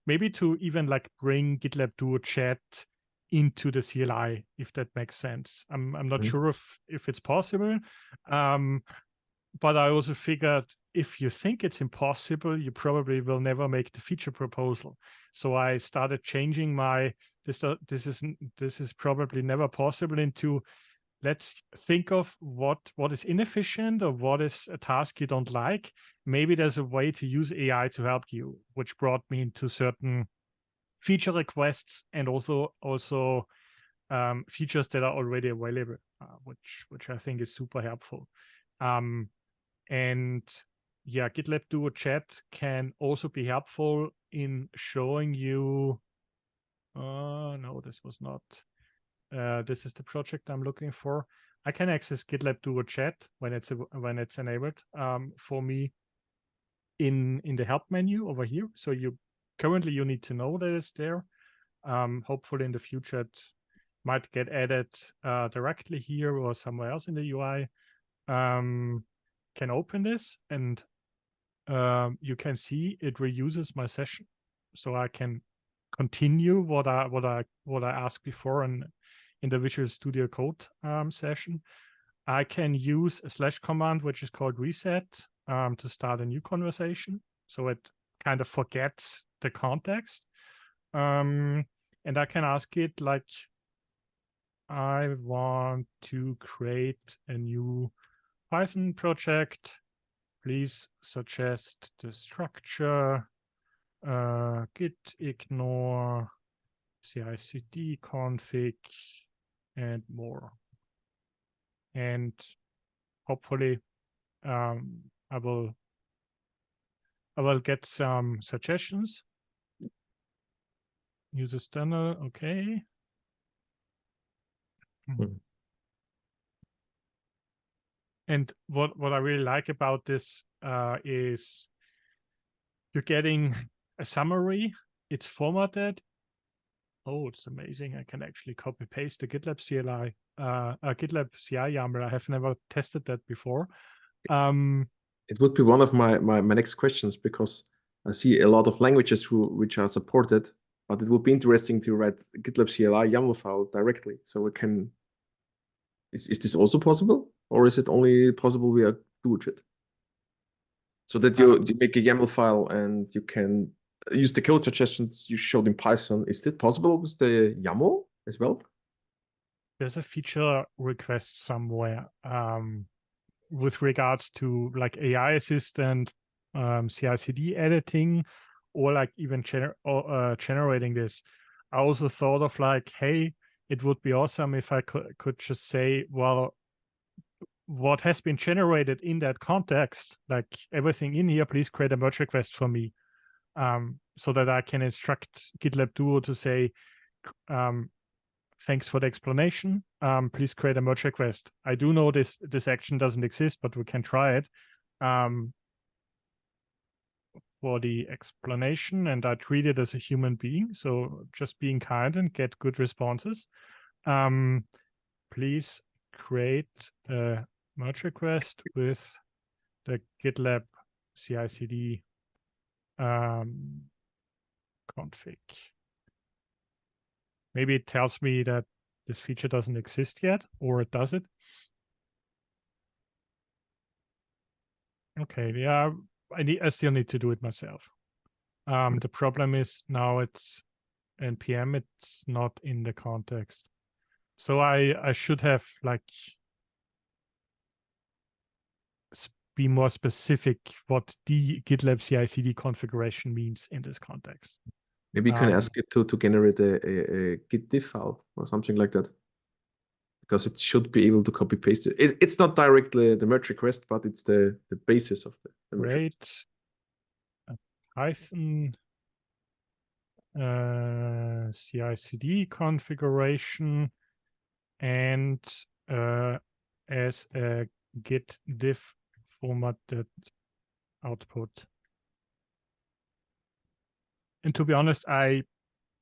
maybe to even like bring GitLab Duo Chat into the CLI, if that makes sense. I'm not sure if it's possible. But I also figured if you think it's impossible, you probably will never make the feature proposal. So I started changing my this is probably never possible into, let's think of what is inefficient or what is a task you don't like. Maybe there's a way to use AI to help you, which brought me into certain feature requests and also features that are already available, which I think is super helpful. And yeah, GitLab Duo Chat can also be helpful in showing you. No, this was not. This is the project I'm looking for. I can access GitLab Duo Chat when it's enabled for me in the help menu over here. So currently you need to know that it's there. Hopefully in the future it might get added directly here or somewhere else in the UI. Can open this and you can see it reuses my session, so I can continue what I asked before in the Visual Studio Code session. I can use a / command which is called reset to start a new conversation, so it kind of forgets the context. And I can ask it like, I want to create a new Python project. Please suggest the structure, gitignore, CI/CD config, and more. And hopefully, I will get some suggestions. Use a tunnel, okay. And what I really like about this is you're getting a summary. It's formatted. Oh, it's amazing. I can actually copy paste the GitLab CLI, GitLab CI YAML. I have never tested that before. It would be one of my next questions, because I see a lot of languages which are supported, but it would be interesting to write GitLab CLI YAML file directly. So we can, is this also possible? Or is it only possible via Duo Chat? So that you make a YAML file and you can use the code suggestions you showed in Python. Is that possible with the YAML as well? There's a feature request somewhere with regards to like AI assistant, CI/CD editing, or like even generating this. I also thought of like, hey, it would be awesome if I could just say, well, what has been generated in that context, like everything in here, please create a merge request for me, so that I can instruct GitLab Duo to say, thanks for the explanation. Please create a merge request. I do know this action doesn't exist, but we can try it for the explanation, and I treat it as a human being. So just being kind and get good responses. Please create a merge request with the GitLab CI/CD config. Maybe it tells me that this feature doesn't exist yet, or it does it. Okay, yeah, I still need to do it myself. The problem is now it's npm, it's not in the context. So I should have like be more specific what the GitLab CI/CD configuration means in this context. Maybe you can ask it to generate a git diff file or something like that, because it should be able to copy paste it. It's not directly the merge request, but it's the basis of the merge request. Python CI/CD configuration and as a git diff formatted output. And to be honest, I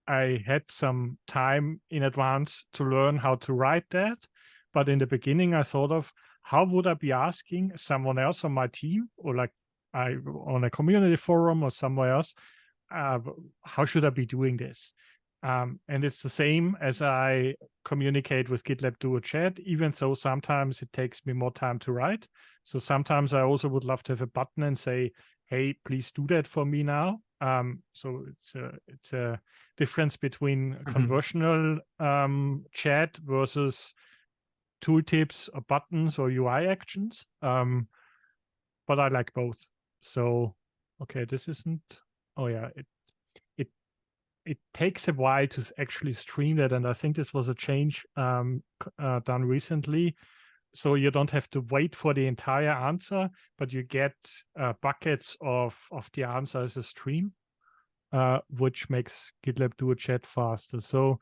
had some time in advance to learn how to write that. But in the beginning, I thought of how would I be asking someone else on my team, or like on a community forum or somewhere else, how should I be doing this? And it's the same as I communicate with GitLab Duo Chat, even though sometimes it takes me more time to write. So sometimes I also would love to have a button and say, hey, please do that for me now. So it's a difference between conversational chat versus tooltips or buttons or UI actions. But I like both. So, okay, this isn't, oh yeah, it takes a while to actually stream that. And I think this was a change done recently. So you don't have to wait for the entire answer, but you get buckets of the answer as a stream, which makes GitLab Duo Chat faster. So,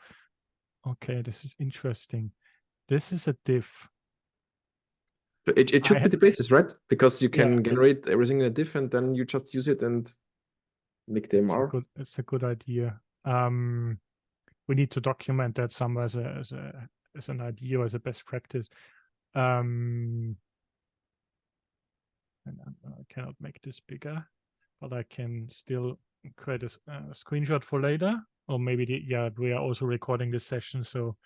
okay, this is interesting. This is a diff. It should be the basis, right? Because you can generate everything in a diff, and then you just use it and make the MR. It's a good idea. We need to document that somewhere as an idea or as a best practice. And I cannot make this bigger, but I can still create a screenshot for later. Or maybe we are also recording this session, so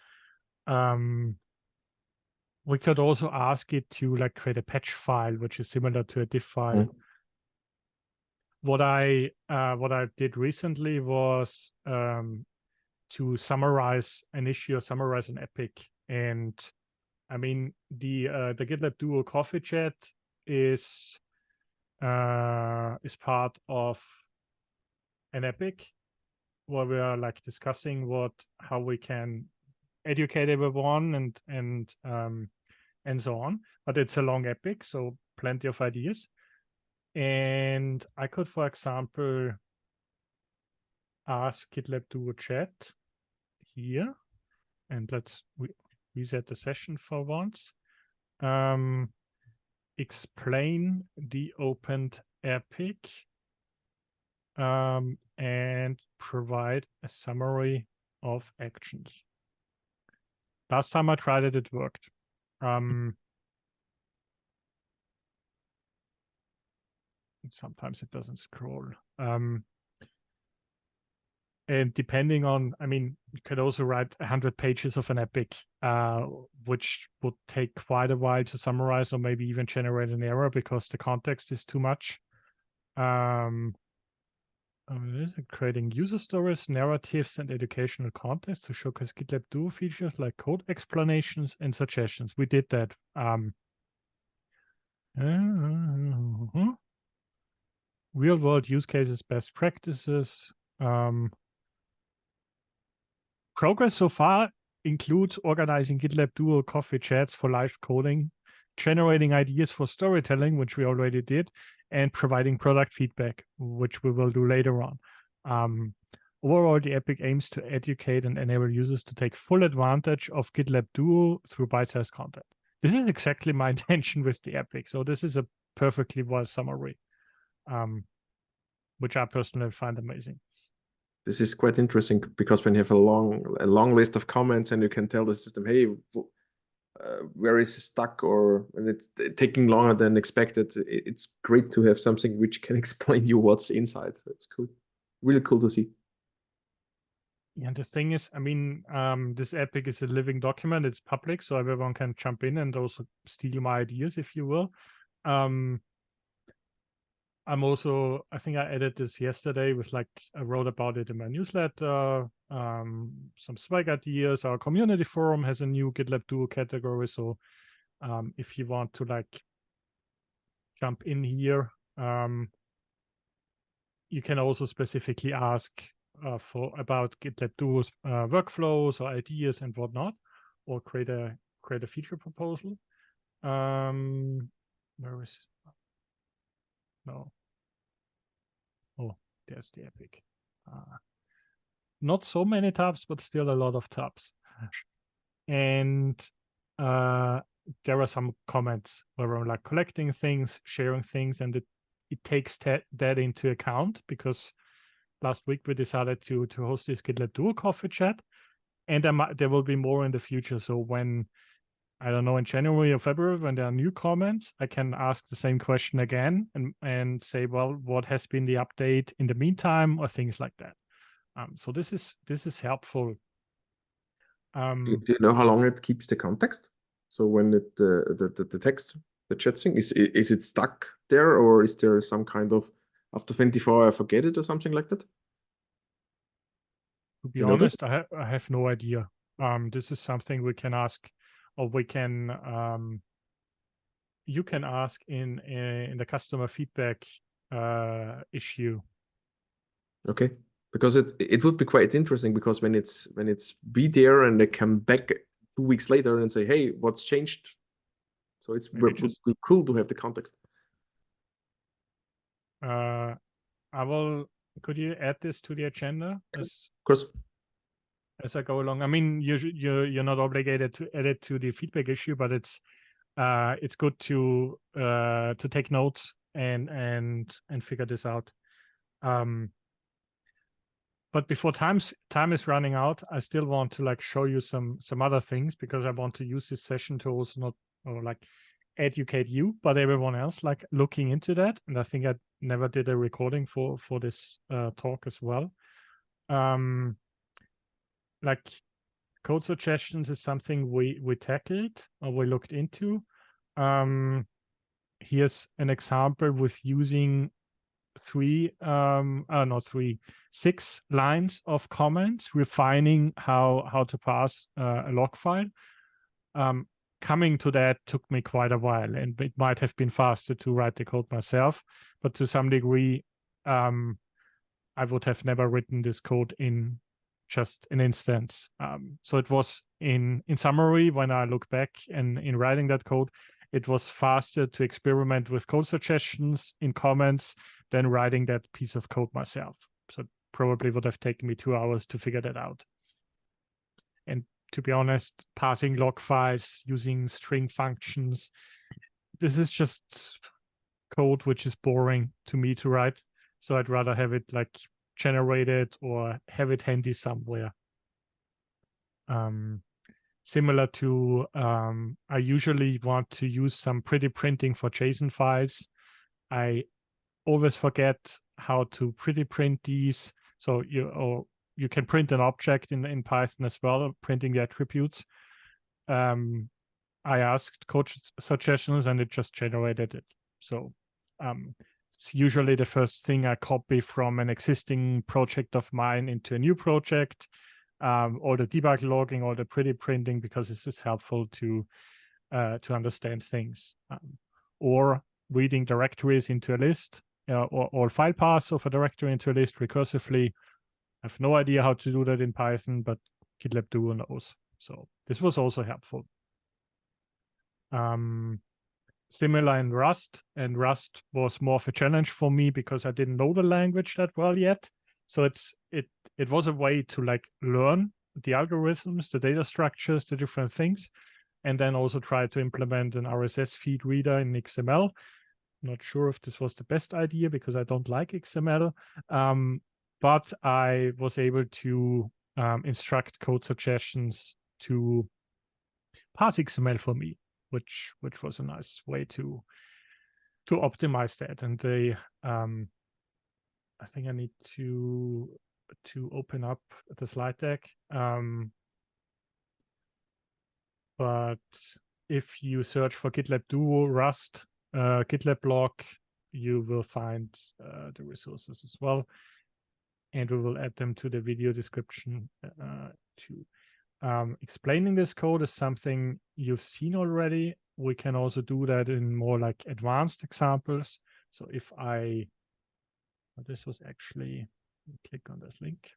we could also ask it to like create a patch file, which is similar to a diff file. What I did recently was to summarize an issue or summarize an epic. And I mean, the GitLab Duo Coffee Chat is part of an epic where we are like discussing how we can educate everyone and so on. But it's a long epic, so plenty of ideas. And I could, for example, ask GitLab Duo Chat here, and let's reset the session for once. Explain the opened epic and provide a summary of actions. Last time I tried it, it worked. Sometimes it doesn't scroll. And depending on, I mean, you could also write 100 pages of an epic, which would take quite a while to summarize, or maybe even generate an error because the context is too much. Creating user stories, narratives, and educational content to showcase GitLab Duo features like code explanations and suggestions. We did that. Real-world use cases, best practices. Progress so far includes organizing GitLab Duo Coffee Chats for live coding, generating ideas for storytelling, which we already did, and providing product feedback, which we will do later on. Overall, the epic aims to educate and enable users to take full advantage of GitLab Duo through bite-sized content. This is exactly my intention with the epic. So this is a perfectly well summary, which I personally find amazing. This is quite interesting because when you have a long list of comments and you can tell the system, hey, where is it stuck, or when it's taking longer than expected, it's great to have something which can explain you what's inside. That's cool. Really cool to see. Yeah, the thing is, I mean, this epic is a living document. It's public, so everyone can jump in and also steal my ideas, if you will. I'm also, I think I added this yesterday with like, I wrote about it in my newsletter, some swag ideas. Our community forum has a new GitLab Duo category. So if you want to like jump in here, you can also specifically ask about GitLab Duo's workflows or ideas and whatnot, or create a feature proposal. Where is no? Oh, there's the epic. Not so many tabs, but still a lot of tabs. And there are some comments where I'm like collecting things, sharing things, and it takes that into account, because last week we decided to host this GitLab Duo Coffee Chat, and there will be more in the future. So when, I don't know, in January or February, when there are new comments, I can ask the same question again and say, well, what has been the update in the meantime, or things like that. So this is helpful. Do you know how long it keeps the context? So when the text, the chat thing, is it stuck there, or is there some kind of, after 24 I forget it or something like that? To be honest, I have no idea. This is something we can ask, or we can you can ask in the customer feedback issue. Okay, because it would be quite interesting, because when it's be there and they come back 2 weeks later and say, hey, what's changed? So it's would be cool to have the context. Could you add this to the agenda Of course. As I go along? I mean, you're not obligated to add it to the feedback issue, but it's good to take notes and figure this out. But before time is running out, I still want to like show you some other things, because I want to use this session to also not, or like, educate you, but everyone else, like looking into that. And I think I never did a recording for this talk as well. Like, code suggestions is something we tackled, or we looked into. Here's an example with using 6 lines of comments, refining how to parse a log file. Coming to that took me quite a while, and it might have been faster to write the code myself, but to some degree, I would have never written this code in just an instance. So it was in summary, when I look back and in writing that code, it was faster to experiment with code suggestions in comments than writing that piece of code myself. So it probably would have taken me 2 hours to figure that out. And to be honest, parsing log files, using string functions, this is just code which is boring to me to write. So I'd rather have it like generated or have it handy somewhere. Similar to, I usually want to use some pretty printing for JSON files. I always forget how to pretty print these. So you can print an object in Python as well, printing the attributes. I asked code suggestions and it just generated it. So it's usually the first thing I copy from an existing project of mine into a new project, or the debug logging, or the pretty printing, because this is helpful to understand things, or reading directories into a list, or file paths of a directory into a list recursively. I have no idea how to do that in Python, but GitLab Duo knows. So this was also helpful. Similar in Rust, and Rust was more of a challenge for me because I didn't know the language that well yet. So it was a way to like learn the algorithms, the data structures, the different things, and then also try to implement an RSS feed reader in XML. Not sure if this was the best idea because I don't like XML, but I was able to instruct code suggestions to parse XML for me, which was a nice way to optimize that. And they, I think I need to open up the slide deck. But if you search for GitLab Duo Rust GitLab blog, you will find the resources as well, and we will add them to the video description too. Explaining this code is something you've seen already. We can also do that in more like advanced examples. So if this was actually, click on this link.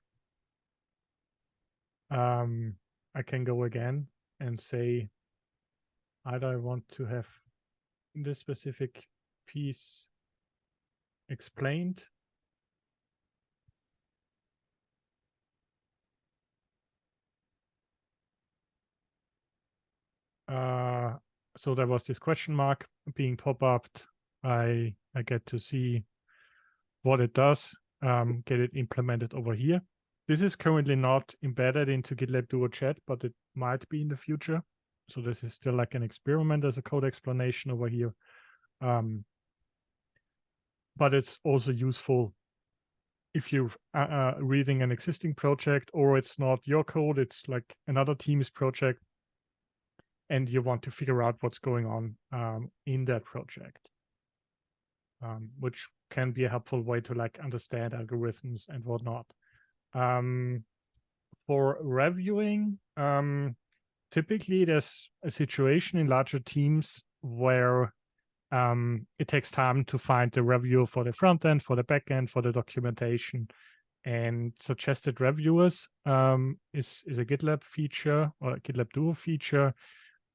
I can go again and say, either I want to have this specific piece explained, so there was this question mark being pop-upped. I get to see what it does, get it implemented over here. This is currently not embedded into GitLab Duo Chat, but it might be in the future. So this is still like an experiment as a code explanation over here. But it's also useful if you're reading an existing project, or it's not your code, it's like another team's project, and you want to figure out what's going on in that project, which can be a helpful way to like understand algorithms and whatnot. For reviewing, typically there's a situation in larger teams where it takes time to find the reviewer for the front end, for the back end, for the documentation. And suggested reviewers is a GitLab feature, or a GitLab Duo feature,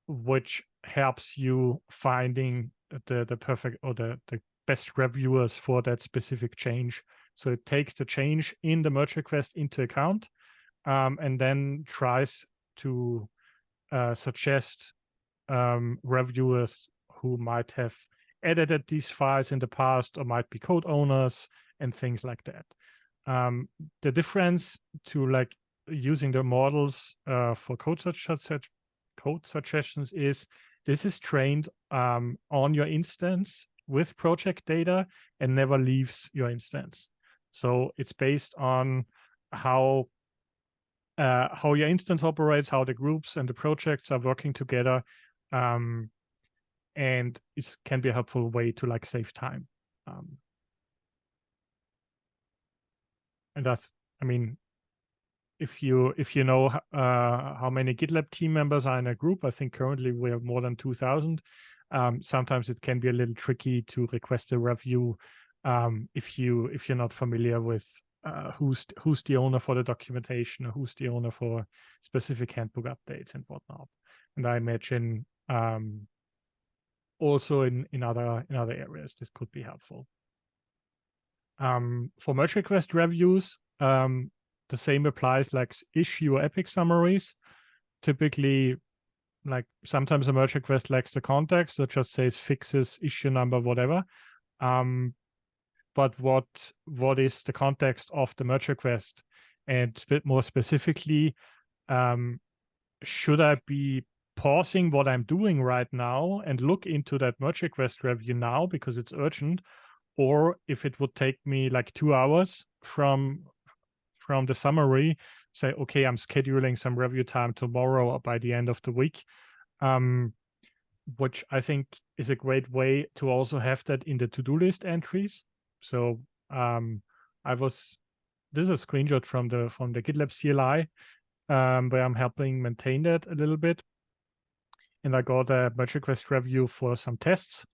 which helps you finding the perfect or the best reviewers for that specific change. So it takes the change in the merge request into account, and then tries to suggest reviewers who might have edited these files in the past, or might be code owners and things like that. The difference to like using the models for code suggestions is this is trained on your instance with project data and never leaves your instance. So it's based on how your instance operates, how the groups and the projects are working together, and it can be a helpful way to like save time. And that's, I mean, if you know how many GitLab team members are in a group, I think currently we have more than 2,000. Sometimes it can be a little tricky to request a review if you're not familiar with who's the owner for the documentation, or who's the owner for specific handbook updates and whatnot. And I imagine also in other areas this could be helpful. For merge request reviews, the same applies like issue or epic summaries. Typically, like sometimes a merge request lacks the context, so it just says fixes, issue number, whatever. But what is the context of the merge request? And a bit more specifically, should I be pausing what I'm doing right now and look into that merge request review now because it's urgent? Or if it would take me like 2 hours from the summary, say, okay, I'm scheduling some review time tomorrow or by the end of the week, which I think is a great way to also have that in the to-do list entries. So this is a screenshot from the GitLab CLI, where I'm helping maintain that a little bit. And I got a merge request review for some tests.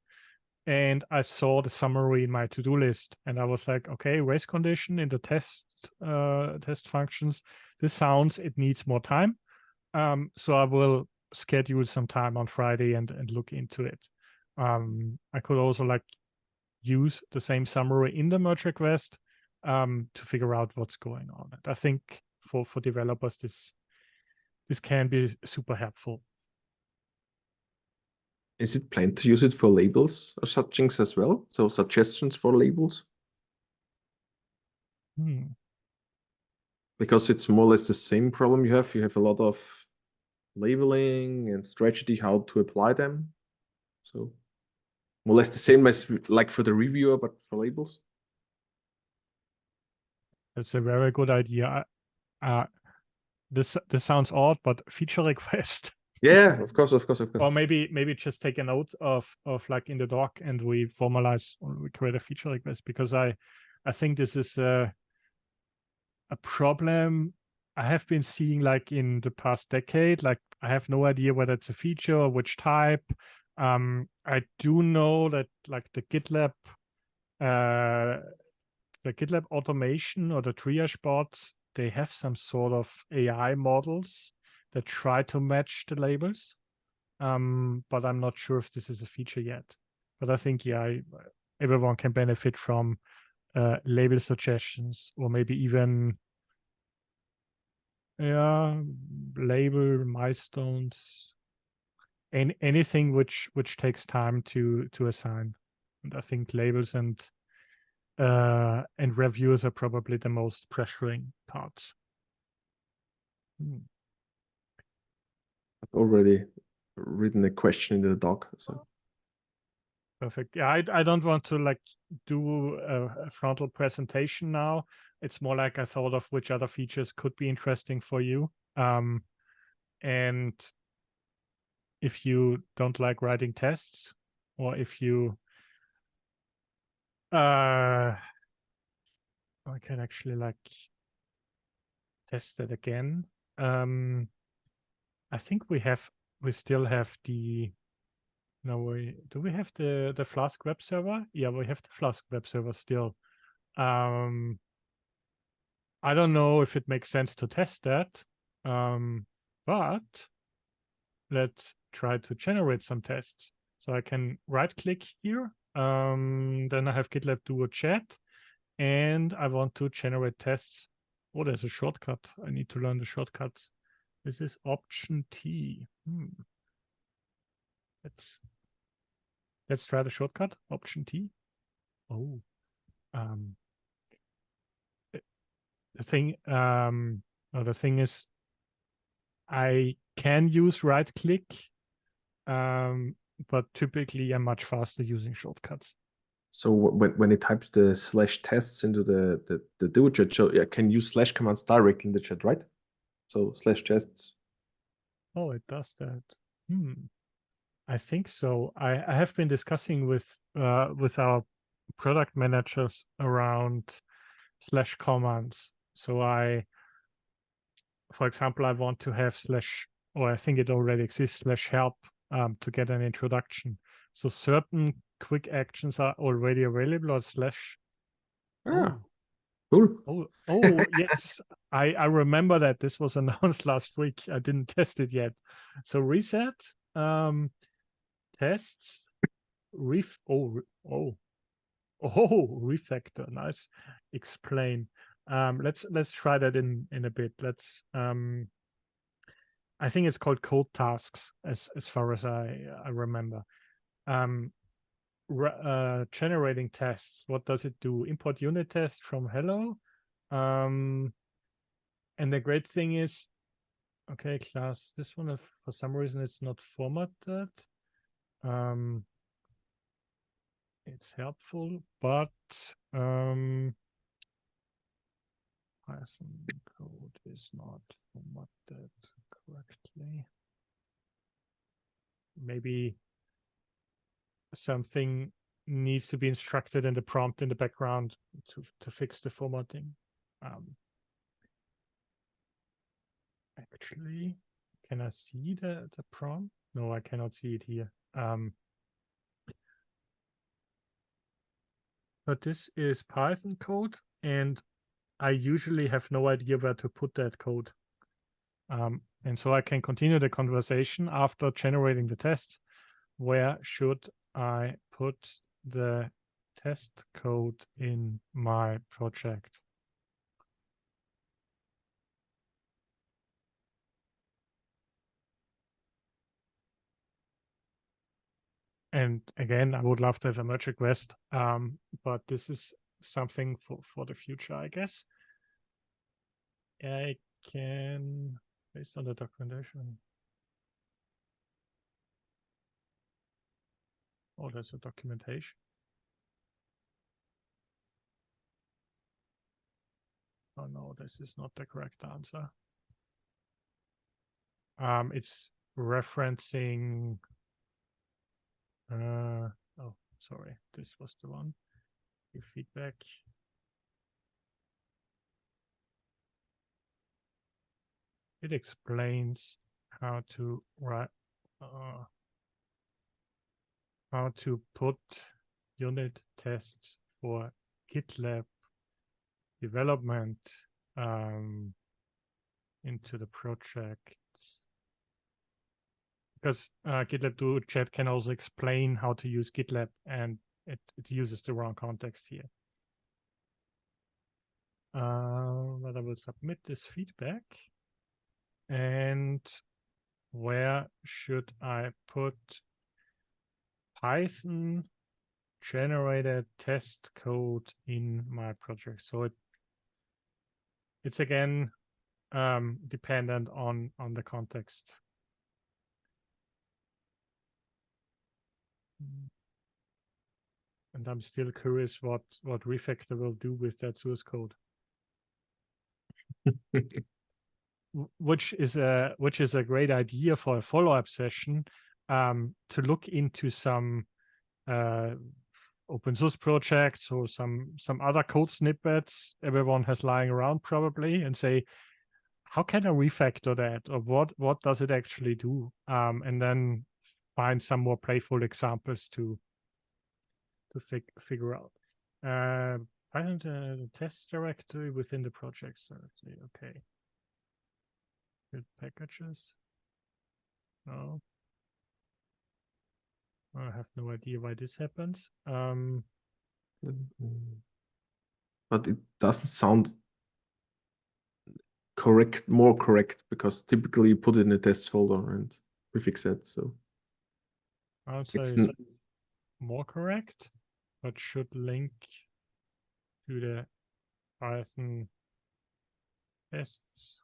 And I saw the summary in my to-do list, and I was like, okay, race condition in the test functions. This sounds, it needs more time. So I will schedule some time on Friday and look into it. I could also like use the same summary in the merge request to figure out what's going on. And I think for developers, this can be super helpful. Is it planned to use it for labels or such things as well? So suggestions for labels? Because it's more or less the same problem you have. You have a lot of labeling and strategy how to apply them. So more or less the same as like for the reviewer, but for labels. That's a very good idea. This sounds odd, but feature request. Yeah, of course. Or maybe just take a note of like in the doc and we formalize or we create a feature request, because I think this is a problem I have been seeing like in the past decade. Like I have no idea whether it's a feature or which type. I do know that like the GitLab automation or the triage bots, they have some sort of AI models that try to match the labels. But I'm not sure if this is a feature yet. But I think, yeah, everyone can benefit from label suggestions, or maybe even label milestones, anything which takes time to assign. And I think labels and reviews are probably the most pressuring parts. I've already written a question in the doc, so. Perfect. Yeah, I don't want to like do a frontal presentation now. It's more like I thought of which other features could be interesting for you. And if you don't like writing tests, or if you I can actually like test it again. I think we still have the do we have the Flask web server? Yeah, we have the Flask web server still. I don't know if it makes sense to test that, but let's try to generate some tests. So I can right click here. Then I have GitLab Duo Chat, and I want to generate tests. Oh, there's a shortcut. I need to learn the shortcuts. This is Option T. Let's try the shortcut, Option T. Oh, the thing is, I can use right click, but typically I'm much faster using shortcuts. So when it types the /tests into the Duo chat, so yeah, can use slash commands directly in the chat, right? So /tests. Oh, it does that. I think so. I have been discussing with our product managers around slash commands. So for example, I want to have or I think it already exists, /help to get an introduction. So certain quick actions are already available, or slash. Ah, cool. Oh, yes. I remember that this was announced last week. I didn't test it yet. So reset, tests, refactor. Nice. Explain. Let's try that in a bit. I think it's called code tasks as far as I remember. Generating tests. What does it do? Import unit test from hello. And the great thing is, okay, class, this one, for some reason, it's not formatted. It's helpful, but Python code is not formatted correctly. Maybe something needs to be instructed in the prompt in the background to fix the formatting. Actually, can I see the prompt? No, I cannot see it here. But this is Python code, and I usually have no idea where to put that code. And so I can continue the conversation after generating the tests. Where should I put the test code in my project? And again, I would love to have a merge request, but this is something for the future, I guess. I can, based on the documentation. Oh, there's a documentation. Oh no, this is not the correct answer. It's referencing. Oh, sorry, this was the one. Give feedback. It explains how to write, how to put unit tests for GitLab development into the project. Because GitLab Duo Chat can also explain how to use GitLab, and it uses the wrong context here. But I will submit this feedback. And where should I put Python generated test code in my project? So it's again dependent on the context. And I'm still curious what refactor will do with that source code. which is a great idea for a follow-up session, to look into some open source projects or some other code snippets everyone has lying around probably, and say, how can I refactor that, or what does it actually do? And then find some more playful examples to figure out. Find the test directory within the project directory. Okay. Build packages. No. I have no idea why this happens. But it doesn't sound correct, more correct, because typically you put it in a test folder and prefix it. So I would say it's more correct, but should link to the Python tests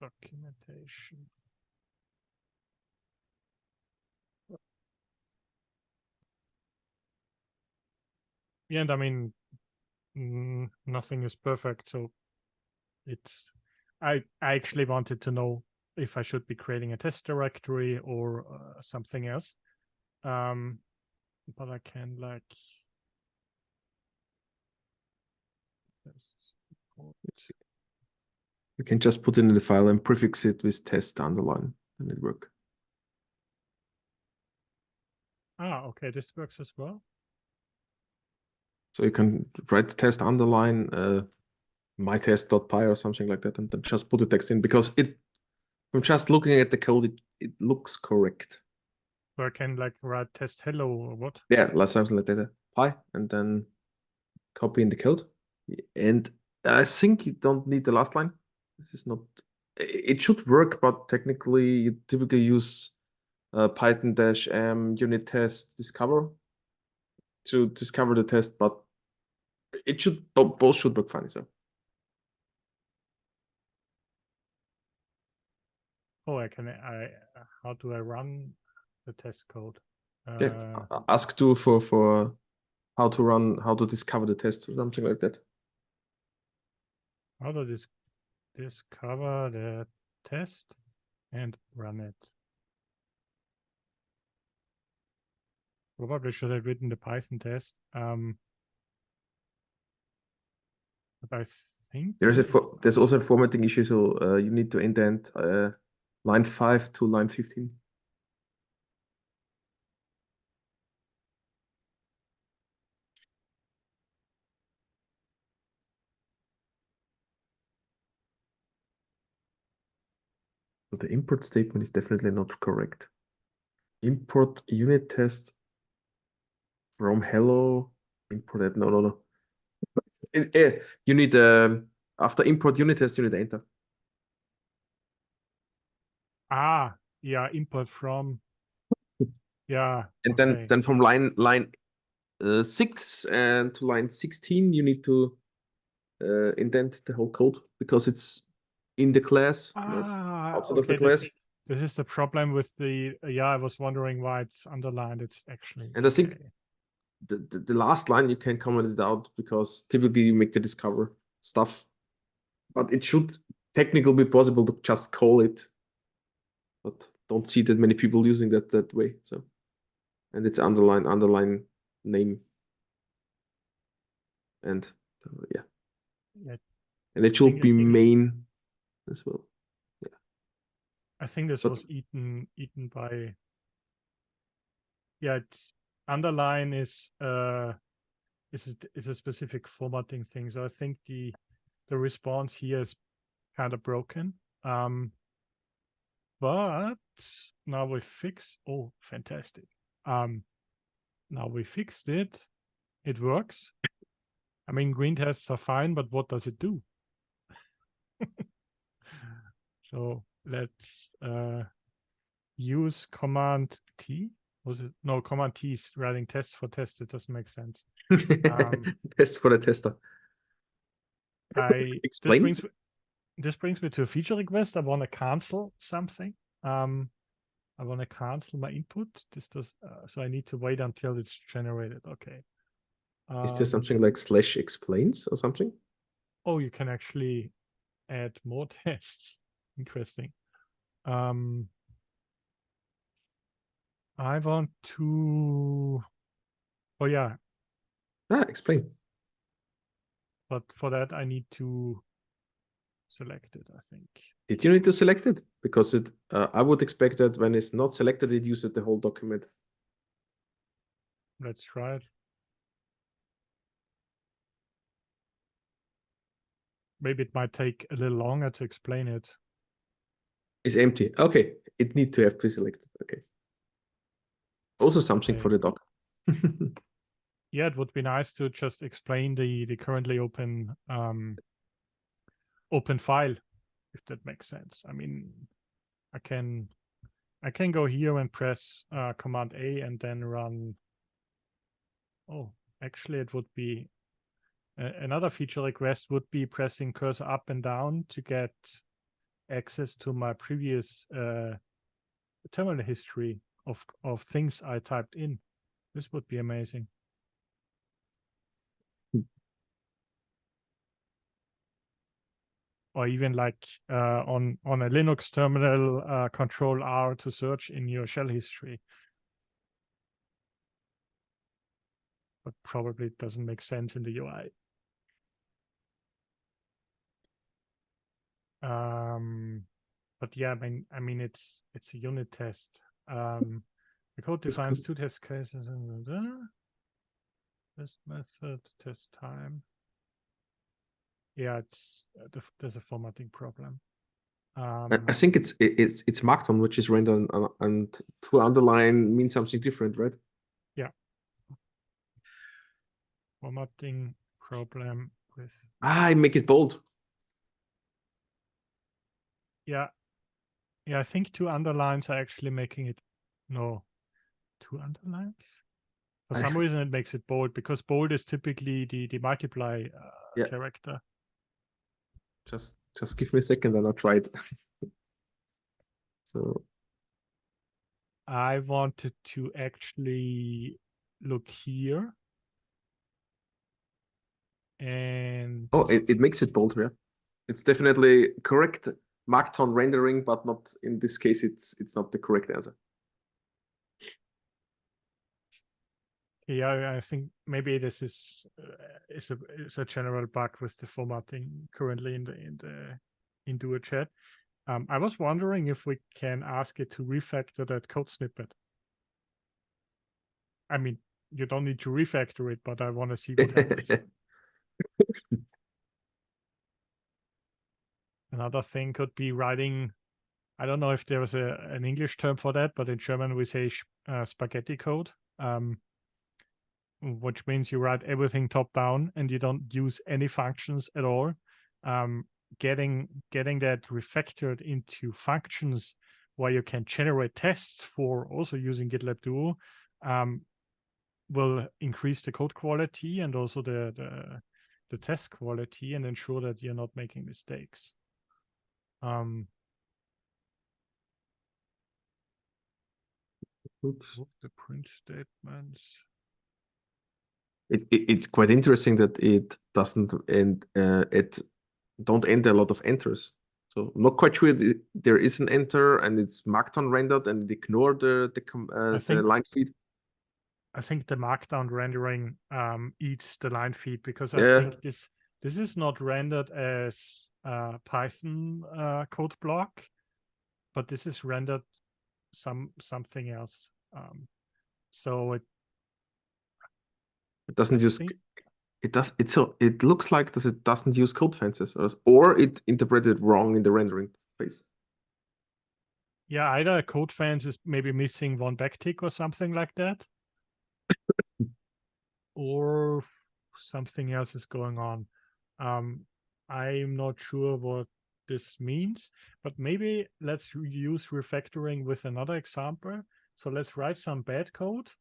documentation. Yeah, and I mean, nothing is perfect, so it's. I actually wanted to know if I should be creating a test directory or something else. But I can like. you can just put it in the file and prefix it with test underline, and it works. Ah, okay, this works as well. So you can write the test underline mytest.py or something like that, and then just put the text in, because from just looking at the code, it looks correct. So I can like write test hello or what? Yeah, something like that, pi, and then copy in the code. And I think you don't need the last line. This is not. It should work, but technically you typically use Python -m unit test discover to discover the test, but it should both should work fine. So. Oh, how do I run the test code? Yeah, ask Duo for how to discover the test or something like that. How to discover the test and run it. Probably should have written the Python test. But I think there's also a formatting issue, so you need to indent line 5 to line 15. So the import statement is definitely not correct. Import unit test from hello. Import that. No. You need after import unit test, you need enter. Ah, yeah, import from. Yeah. And okay. then from line 6 and to line 16, you need to indent the whole code, because it's in the class, not outside of the class. This is the problem with the. Yeah, I was wondering why it's underlined. It's actually. And I think the last line you can comment it out, because typically you make the discover stuff But it should technically be possible to just call it, but don't see that many people using that way. So, and it's underline name, and yeah, and it should be main as well. Yeah, I think this was eaten by. Yeah, it's underline is a specific formatting thing. So I think the response here is kind of broken. But now we fix. Oh, fantastic. Now we fixed it. It works. I mean, green tests are fine, but what does it do? So let's use Command T. Was it? No, Command T is writing tests for tests. It doesn't make sense. Test for the tester. Explain. This brings me to a feature request. I want to cancel something. I want to cancel my input. This does so I need to wait until it's generated. Okay. Is there something like /explains or something? Oh, you can actually add more tests. Interesting. I want to. Oh yeah. Explain. But for that, I need to select it, I think. Did you need to select it? Because it, I would expect that when it's not selected, it uses the whole document. Let's try it. Maybe it might take a little longer to explain it. It's empty. Okay, it need to have pre-selected. Okay. Also something for the doc. Yeah, it would be nice to just explain the currently open open file, if that makes sense. I mean, I can go here and press Command A and then run. Oh, actually, it would be another feature request would be pressing cursor up and down to get access to my previous terminal history of things I typed in. This would be amazing. Or even like on a Linux terminal, Control R to search in your shell history. But probably it doesn't make sense in the UI. But yeah, I mean it's a unit test. The code defines two test cases. This method test time. Yeah, it's there's a formatting problem. I think it's Markdown, which is rendered and to underline means something different, right? Yeah. Formatting problem with. I make it bold. Yeah. Yeah, I think 2 underlines are actually making it. No, 2 underlines. For some reason, it makes it bold because bold is typically the multiply character. Just give me a second and I'll try it. So I wanted to actually look here. And it makes it bold, yeah. It's definitely correct Markdown rendering, but not in this case. It's not the correct answer. Yeah, I think maybe this is a general bug with the formatting currently in Duo Chat. I was wondering if we can ask it to refactor that code snippet. I mean, you don't need to refactor it, but I want to see what happens. Another thing could be writing. I don't know if there was an English term for that, but in German we say spaghetti code, which means you write everything top down and you don't use any functions at all. Getting that refactored into functions where you can generate tests for also using GitLab Duo will increase the code quality and also the test quality and ensure that you're not making mistakes. The print statements. It's quite interesting that it doesn't add don't enter a lot of enters. So I'm not quite sure there is an enter and it's Markdown rendered and ignore the line feed. I think the Markdown rendering eats the line feed, because I Yeah. think this is not rendered as Python code block, but this is rendered something else. So it doesn't use it looks like it doesn't use code fences, or it interpreted wrong in the rendering phase. Yeah, either a code fence is maybe missing one backtick or something like that, or something else is going on. I'm not sure what this means, but maybe let's use refactoring with another example. So let's write some bad code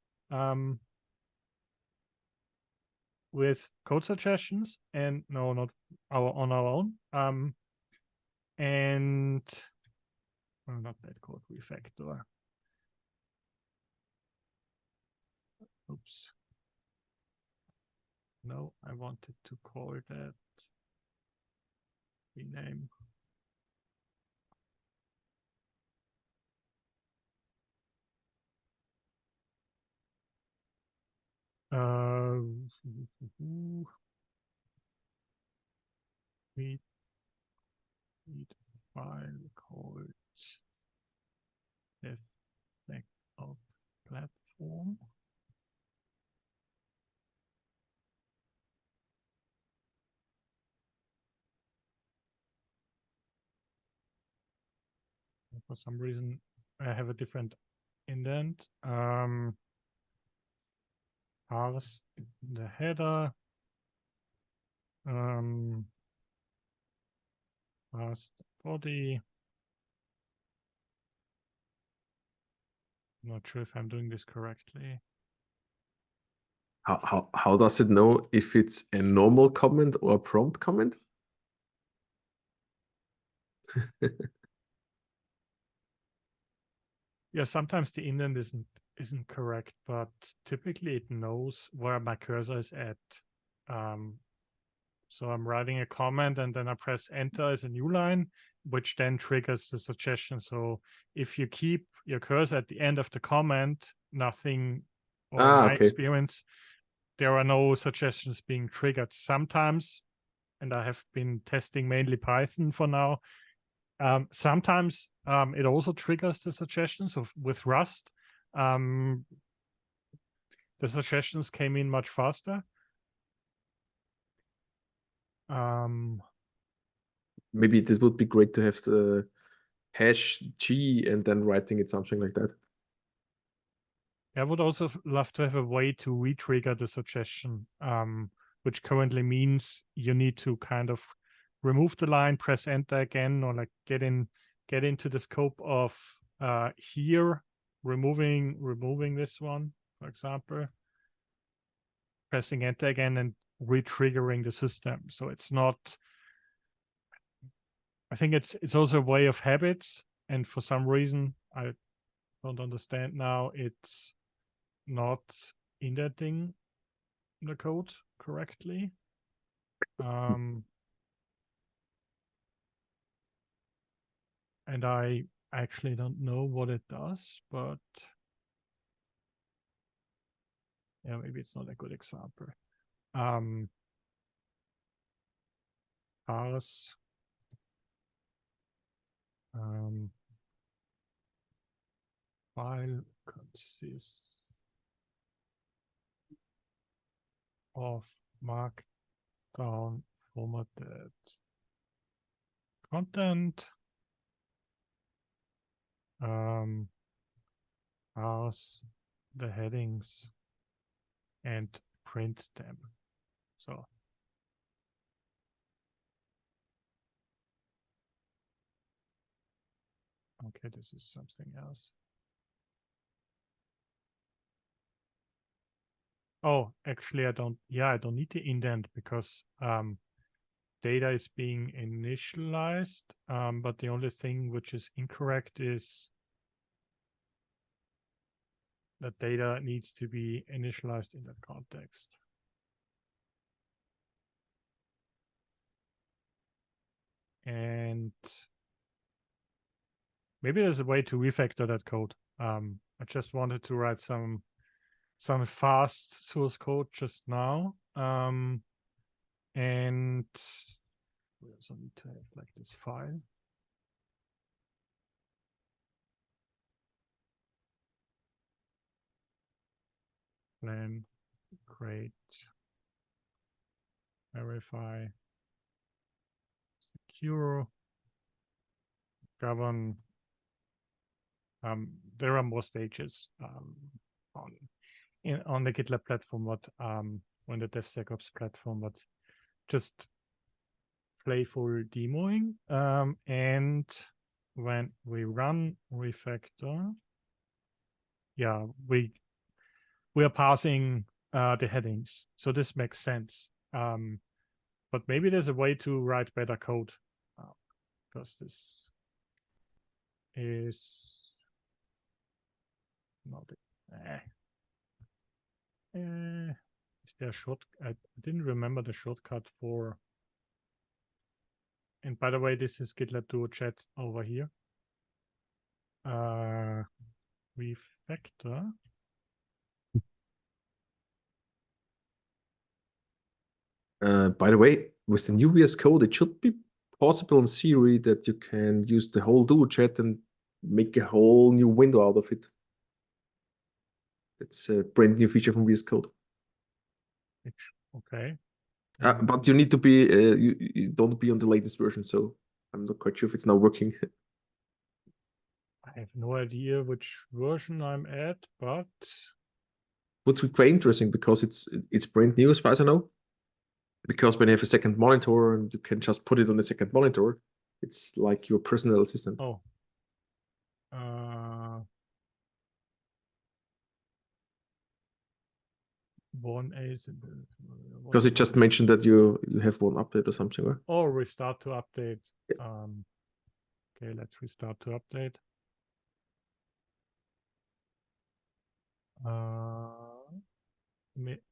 with code suggestions, and no, not on our own. And well, not bad code, refactor. Oops. No, I wanted to call that rename. Read file called DevSecOps platform. For some reason, I have a different indent. Parse the header. Parse the body. I'm not sure if I'm doing this correctly. How does it know if it's a normal comment or a prompt comment? Yeah, sometimes the indent isn't correct, but typically it knows where my cursor is at. So I'm writing a comment and then I press enter as a new line, which then triggers the suggestion. So if you keep your cursor at the end of the comment, nothing, or in my experience, there are no suggestions being triggered. Sometimes, and I have been testing mainly Python for now, sometimes it also triggers the suggestions. With Rust, the suggestions came in much faster. Maybe this would be great to have the hash G and then writing it something like that. I would also love to have a way to re-trigger the suggestion, which currently means you need to kind of remove the line, press enter again, or like get into the scope of here, removing this one, for example, pressing enter again and re-triggering the system. So it's not, I think it's also a way of habits, and for some reason I don't understand now, it's not indenting the code correctly. And I actually don't know what it does, but yeah, maybe it's not a good example. Parse. File consists of Markdown formatted content. Parse the headings and print them. So okay, this is something else. Oh, actually, I don't need the indent because data is being initialized, but the only thing which is incorrect is that data needs to be initialized in that context. And maybe there's a way to refactor that code. I just wanted to write some fast source code just now. And we also need to have like this file. Plan, create, verify, secure, govern. There are more stages on the GitLab platform, but on the DevSecOps platform, but just playful demoing. And when we run refactor, yeah, we are passing the headings, so this makes sense. But maybe there's a way to write better code, because this is not is there a short? I didn't remember the shortcut for. And by the way, this is GitLab Duo Chat over here. Refactor. By the way, with the new VS Code, it should be possible in theory that you can use the whole Duo Chat and make a whole new window out of it. It's a brand new feature from VS Code. Okay. But you need to be, you don't be on the latest version, so I'm not quite sure if it's now working. I have no idea which version I'm at, but would be quite interesting because it's brand new as far as I know. Because when you have a second monitor and you can just put it on the second monitor, it's like your personal assistant. Oh. One is because it just mentioned that you have one update or something, right? Or restart to update. Yeah. Okay, let's restart to update.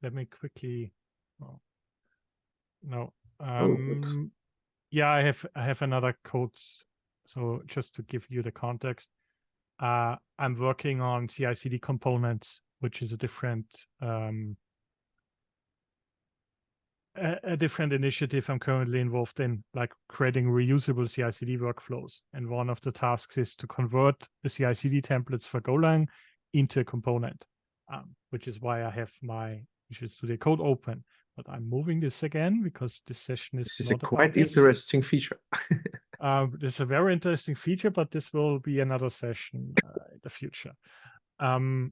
Let me quickly. Oh. No. Yeah, I have another code. So just to give you the context, I'm working on CI/CD components, which is a different initiative I'm currently involved in, like creating reusable CI/CD workflows. And one of the tasks is to convert the CI/CD templates for Golang into a component, which is why I have my Visual Studio Code open. But I'm moving this again because this session is this is not a quite about this. interesting feature. This is a very interesting feature, but this will be another session in the future. Oh,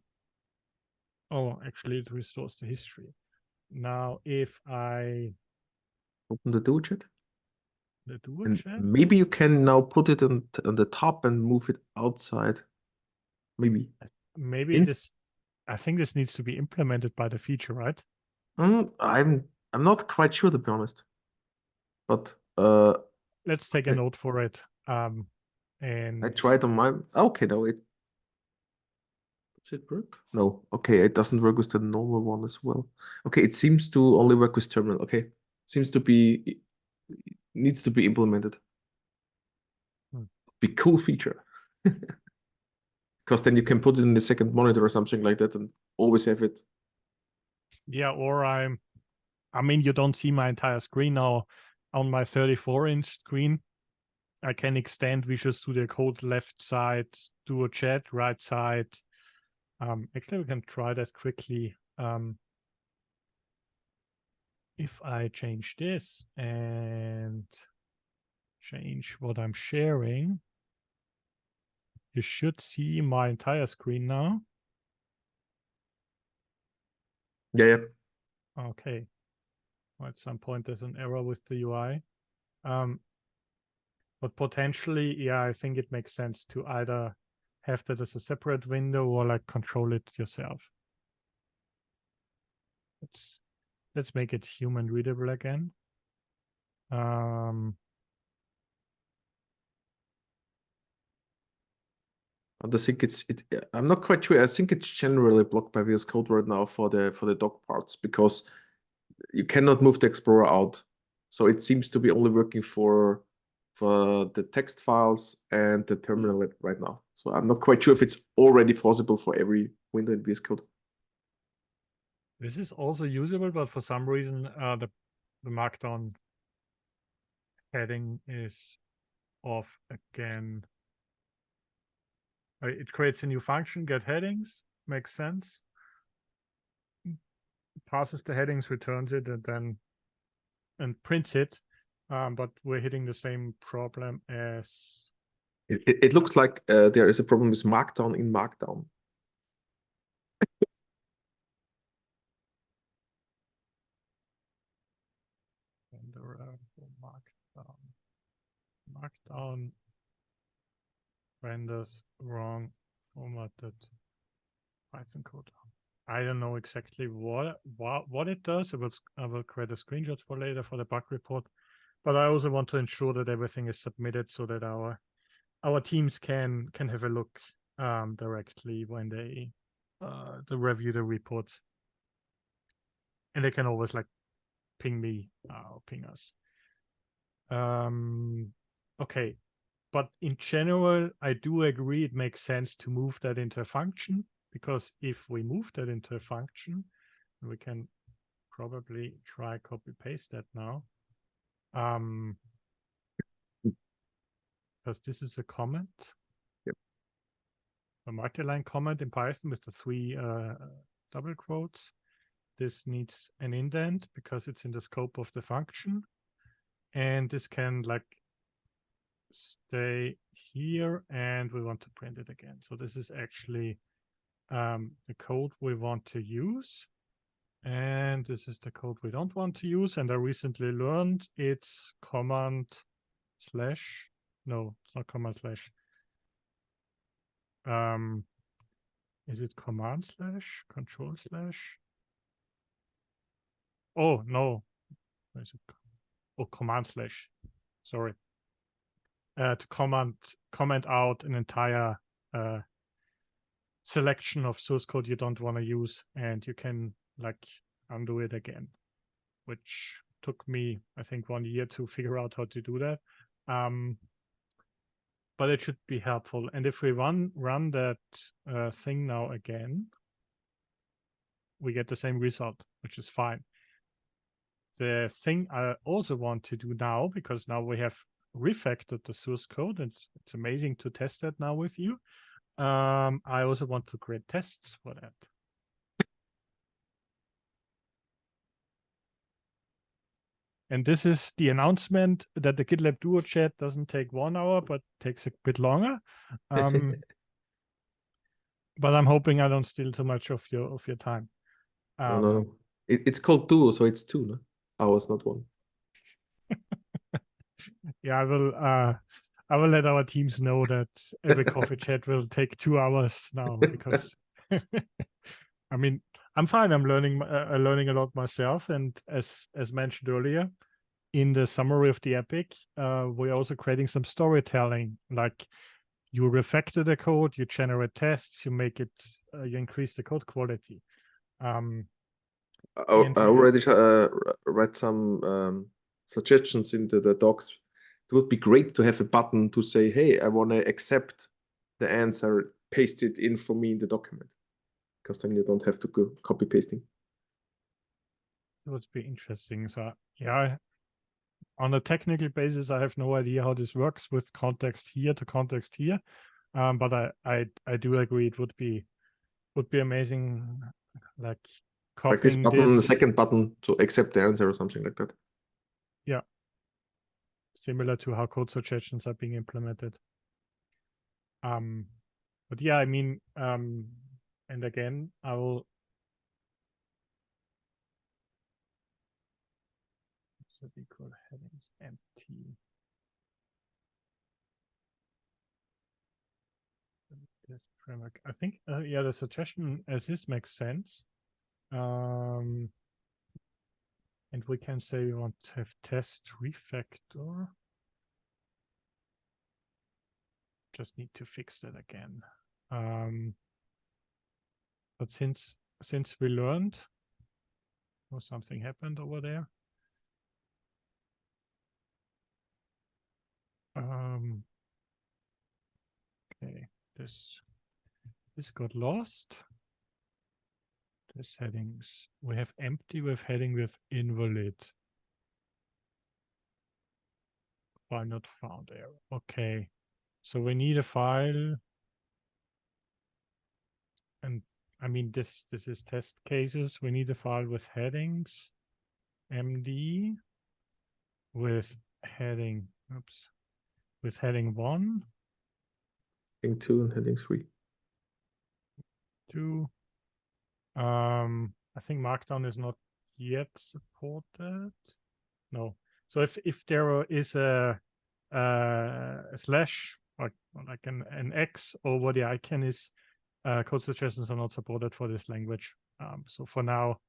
actually, it restores the history. Now, if I open the Duo Chat, Chat, maybe you can now put it on the top and move it outside. Maybe this. I think this needs to be implemented by the feature, right? I'm not quite sure, to be honest. But let's take a note for it. And I tried on my. Okay, no, does it work? No. Okay, it doesn't work with the normal one as well. Okay, it seems to only work with terminal. Okay, seems to be needs to be implemented. Be cool feature. Because then you can put it in the second monitor or something like that and always have it. Yeah, or I mean, you don't see my entire screen now. On my 34-inch screen, I can extend Visual Studio Code left side, Duo Chat, right side. Actually, we can try that quickly. If I change this and change what I'm sharing, you should see my entire screen now. Yeah. Okay. Well, at some point, there's an error with the UI. But potentially, yeah, I think it makes sense to either have that as a separate window or like control it yourself. Let's make it human readable again. I think I'm not quite sure. I think it's generally blocked by VS Code right now for the doc parts because you cannot move the Explorer out. So it seems to be only working for for the text files and the terminal right now. So I'm not quite sure if it's already possible for every window in VS Code. This is also usable, but for some reason, the Markdown heading is off again. It creates a new function, get headings, makes sense. Passes the headings, returns it, and prints it. But we're hitting the same problem as... It looks like there is a problem with Markdown in Markdown. Markdown renders wrong formatted Python code. I don't know exactly what it does. I will create a screenshot for later for the bug report, but I also want to ensure that everything is submitted so that our teams can have a look directly when they review the reports, and they can always like ping me or ping us. Okay, but in general, I do agree it makes sense to move that into a function, because if we move that into a function, we can probably try copy paste that now. Because this is a comment. Yep. A multi-line comment in Python with the 3 double quotes. This needs an indent because it's in the scope of the function. And this can like stay here, and we want to print it again. So this is actually the code we want to use. And this is the code we don't want to use. And I recently learned it's command slash. No, it's not command slash. Is it command slash, control slash? Oh, no. Where is it? Oh, command slash. Sorry. To comment out an entire selection of source code you don't want to use, and you can like undo it again, which took me, I think, 1 year to figure out how to do that. But it should be helpful. And if we run that thing now again, we get the same result, which is fine. The thing I also want to do now, because now we have refactored the source code, and it's amazing to test that now with you. I also want to create tests for that. And this is the announcement that the GitLab Duo Chat doesn't take 1 hour, but takes a bit longer. But I'm hoping I don't steal too much of your time. No. It's called Duo, so it's 2 no? hours, not 1. Yeah, I will let our teams know that every coffee chat will take 2 hours now, because I mean, I'm fine. I'm learning a lot myself, and as mentioned earlier, in the summary of the epic, we're also creating some storytelling. Like, you refactor the code, you generate tests, you make it, you increase the code quality. I already read some suggestions into the docs. It would be great to have a button to say, hey, I want to accept the answer, paste it in for me in the document, because then you don't have to go copy pasting. It would be interesting. So yeah, on a technical basis, I have no idea how this works with context here to context here. But I do agree it would be amazing, like copying like this button, the second button to accept the answer or something like that. Yeah. Similar to how code suggestions are being implemented. But yeah, I mean, and again, I will. So equal headings empty. This framework. I think, yeah, the suggestion as this makes sense. And we can say we want to have test refactor. Just need to fix that again. But since we learned, or something happened over there. Okay, this got lost. This headings, we have empty with heading with invalid. File not found error. Okay, so we need a file, and I mean this is test cases. We need a file with headings, MD, with heading, with heading 1, Heading 2 and heading 3. 2. I think Markdown is not yet supported. No. So if there is a slash, like an X over the icon is, code suggestions are not supported for this language. So for now,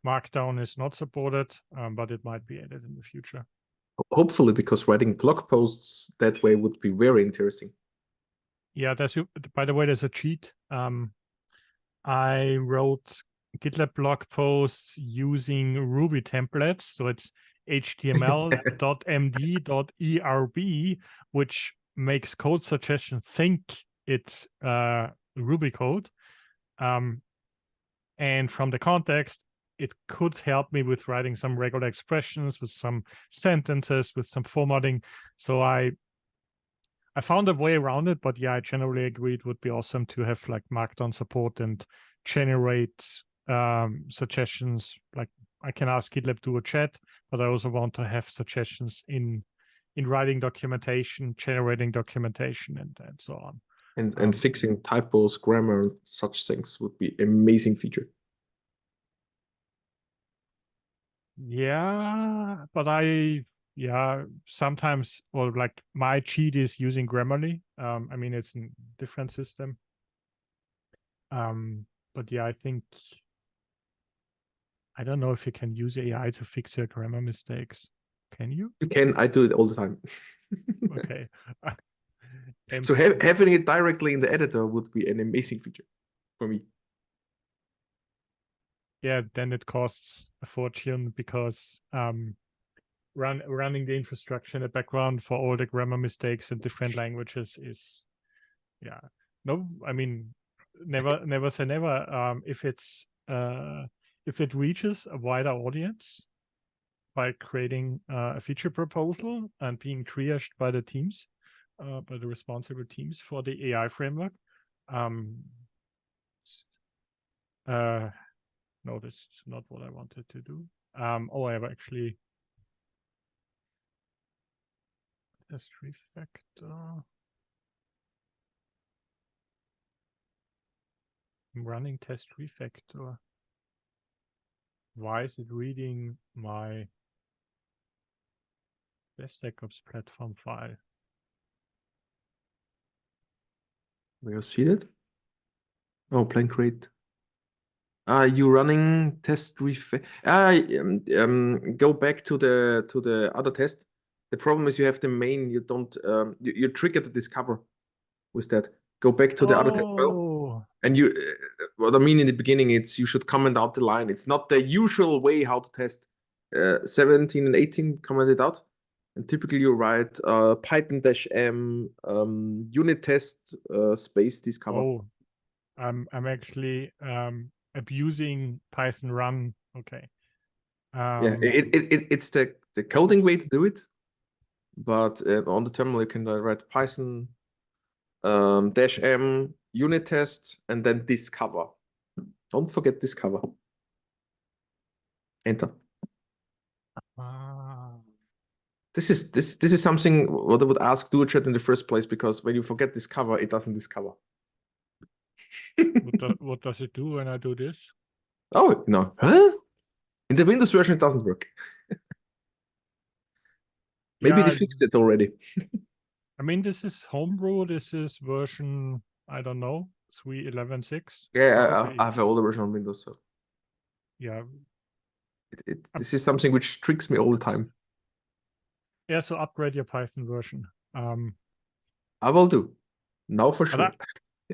Markdown is not supported, but it might be added in the future. Hopefully, because writing blog posts that way would be very interesting. Yeah, by the way, there's a cheat. I wrote GitLab blog posts using Ruby templates. So it's html.md.erb, which makes code suggestions think it's Ruby code. And from the context, it could help me with writing some regular expressions, with some sentences, with some formatting. So I found a way around it, but yeah, I generally agree it would be awesome to have like Markdown support and generate suggestions. Like I can ask GitLab Duo Chat, but I also want to have suggestions in writing documentation, generating documentation, and so on. And fixing typos, grammar, and such things would be amazing feature. Yeah, but sometimes, well, like my cheat is using Grammarly. I mean, it's a different system. But yeah, I think, I don't know if you can use AI to fix your grammar mistakes. Can you? You can. I do it all the time. Okay. So having it directly in the editor would be an amazing feature for me. Yeah, then it costs a fortune because running the infrastructure in the background for all the grammar mistakes in different languages is, yeah. No, I mean, never say never. If it reaches a wider audience by creating a feature proposal and being triaged by the teams, by the responsible teams for the AI framework. No, this is not what I wanted to do. Oh, I have actually test refactor. I'm running test refactor. Why is it reading my DevSecOps platform file? Will you see that? Oh, blank rate. You running test refactor? Go back to the other test. The problem is you have the main. You don't. You trigger the discover with that. Go back to the other test. Well, and you. What I mean in the beginning, it's you should comment out the line. It's not the usual way how to test. 17 and 18 commented out, and typically you write Python-m unit test space discover. Oh, I'm actually abusing Python run. Okay. Yeah, it's the coding way to do it, but on the terminal you can write Python -m unit test and then discover. Don't forget discover. Enter. This is something what I would ask Duo Chat in the first place, because when you forget discover, it doesn't discover. What does it do when I do this? Oh no, huh? In the Windows version, it doesn't work. Maybe they fixed it already. I mean, this is homebrew. This is version, I don't know, 3.11.6. Yeah, I have an older version on Windows, so yeah. This is something which tricks me all the time. Yeah, so upgrade your Python version. I will do. Now for sure.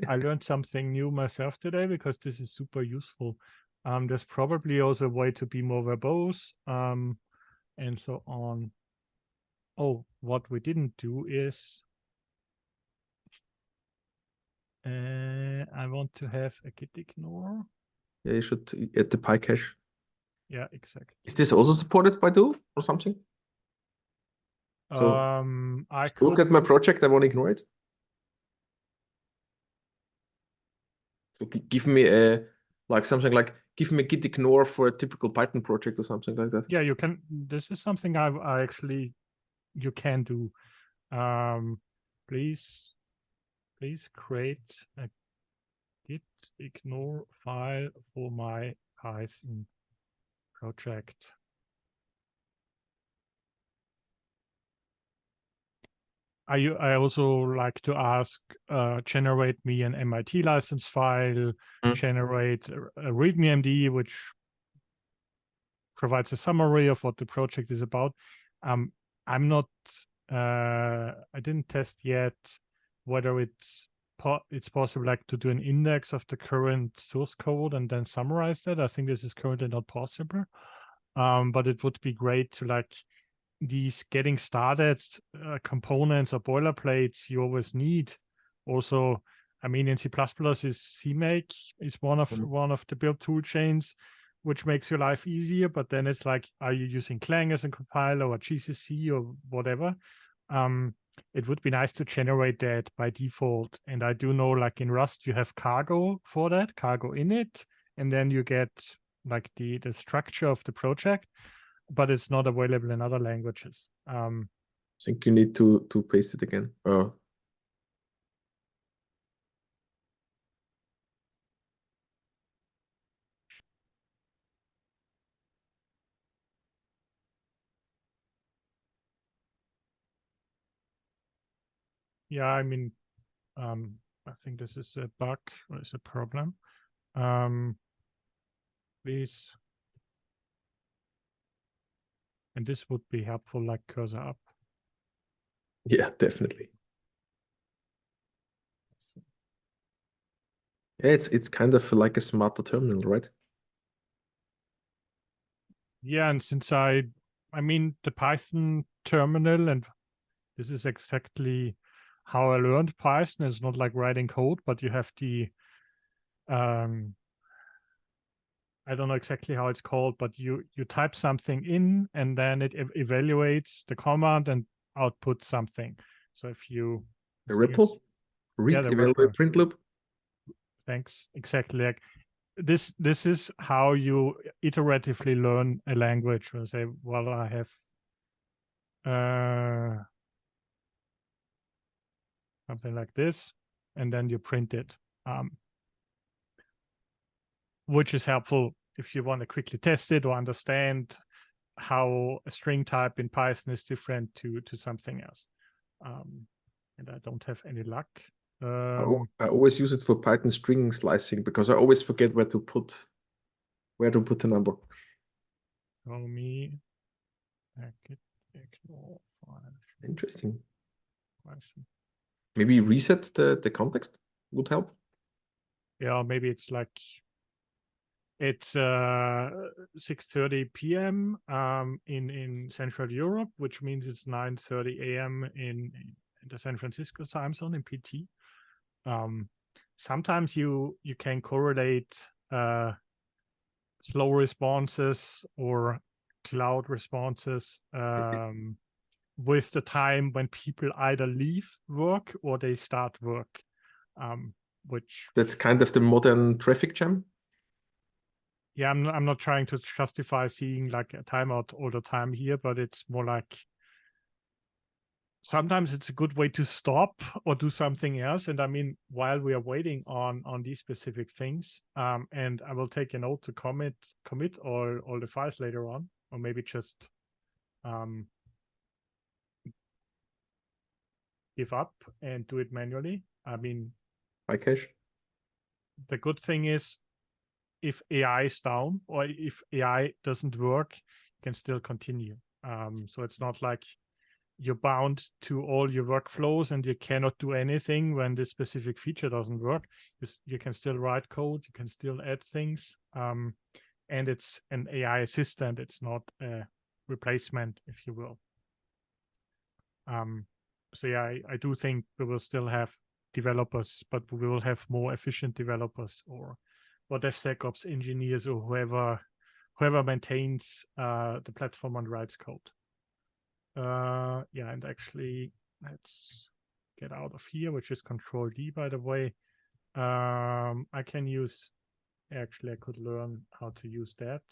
I learned something new myself today because this is super useful. There's probably also a way to be more verbose, and so on. Oh, what we didn't do is I want to have a gitignore. Yeah, you should add the py cache. Yeah, exactly. Is this also supported by Duo or something? So I look could at my project, I won't ignore it. So give me a something like give me gitignore for a typical Python project or something like that. Yeah, you can. This is something I actually you can do. Please create a gitignore file for my Python project. I also like to ask, generate me an MIT license file, generate a README.md, which provides a summary of what the project is about. I'm not, I didn't test yet whether it's possible like to do an index of the current source code and then summarize that. I think this is currently not possible. But it would be great to like these getting started components or boilerplates you always need. Also, I mean, in C++ is CMake is one of the build tool chains, which makes your life easier. But then it's like, are you using Clang as a compiler or GCC or whatever? It would be nice to generate that by default. And I do know, like in Rust, you have cargo for that, cargo init, and then you get like the structure of the project, but it's not available in other languages. I think you need to paste it again. Oh. Yeah, I mean, I think this is a bug or is a problem. Please, and this would be helpful, like cursor up. Yeah, definitely. Yeah, it's kind of like a smarter terminal, right? Yeah, and since I mean, the Python terminal, and this is exactly how I learned Python. It's not like writing code, but you have the, I don't know exactly how it's called, but you type something in and then it evaluates the command and outputs something. So if you The REPL, read, the evaluate, REPL. print loop. Thanks. Exactly. Like this is how you iteratively learn a language. Where say, well, I have something like this, and then you print it, which is helpful if you want to quickly test it or understand how a string type in Python is different to something else. And I don't have any luck. I always use it for Python string slicing because I always forget where to put the number. Show me. Interesting. Python. Maybe reset the context would help. Yeah, maybe it's like it's 6:30 p.m. In Central Europe, which means it's 9:30 a.m. in the San Francisco time zone in PT. Sometimes you can correlate slow responses or cloud responses with the time when people either leave work or they start work, which that's kind of the modern traffic jam. Yeah, I'm not trying to justify seeing like a timeout all the time here, but it's more like sometimes it's a good way to stop or do something else. And I mean, while we are waiting on these specific things, and I will take a note to commit all the files later on, or maybe just give up and do it manually. I mean, PyCache. The good thing is if AI is down or if AI doesn't work, you can still continue. So it's not like you're bound to all your workflows and you cannot do anything when this specific feature doesn't work. You can still write code, you can still add things, and it's an AI assistant. It's not a replacement, if you will. So yeah, I do think we will still have developers, but we will have more efficient developers or DevSecOps engineers or whoever maintains the platform and writes code. Yeah, and actually, let's get out of here, which is Control D, by the way. I can use, actually, I could learn how to use that,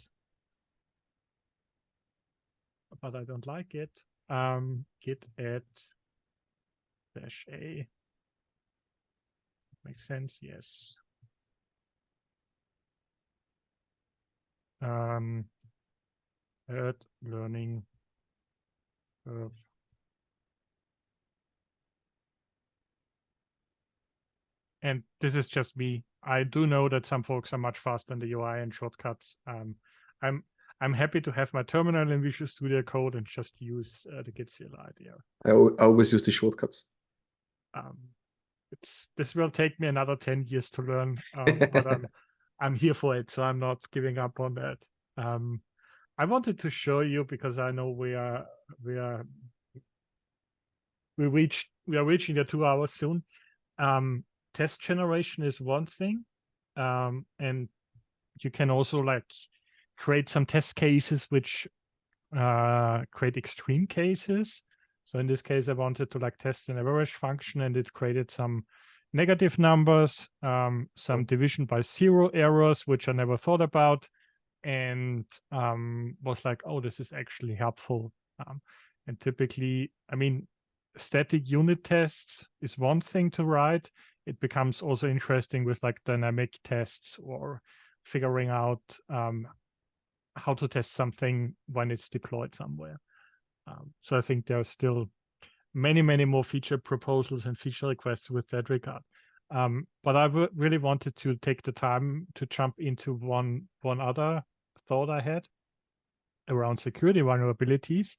but I don't like it. Git add -a. Makes sense, yes. Add learning curve. And this is just me. I do know that some folks are much faster in the UI and shortcuts. I'm happy to have my terminal in Visual Studio Code and just use the Git CLI there. I always use the shortcuts. This will take me another 10 years to learn, but I'm here for it, so I'm not giving up on that. I wanted to show you because I know we are reaching the 2 hours soon. Test generation is one thing, and you can also like create some test cases which create extreme cases. So in this case, I wanted to like test an average function, and it created some negative numbers, some division by 0 errors, which I never thought about, and was like, oh, this is actually helpful. And typically, I mean, static unit tests is one thing to write. It becomes also interesting with like dynamic tests or figuring out how to test something when it's deployed somewhere. So I think there are still many more feature proposals and feature requests with that regard. But I really wanted to take the time to jump into one other thought I had around security vulnerabilities,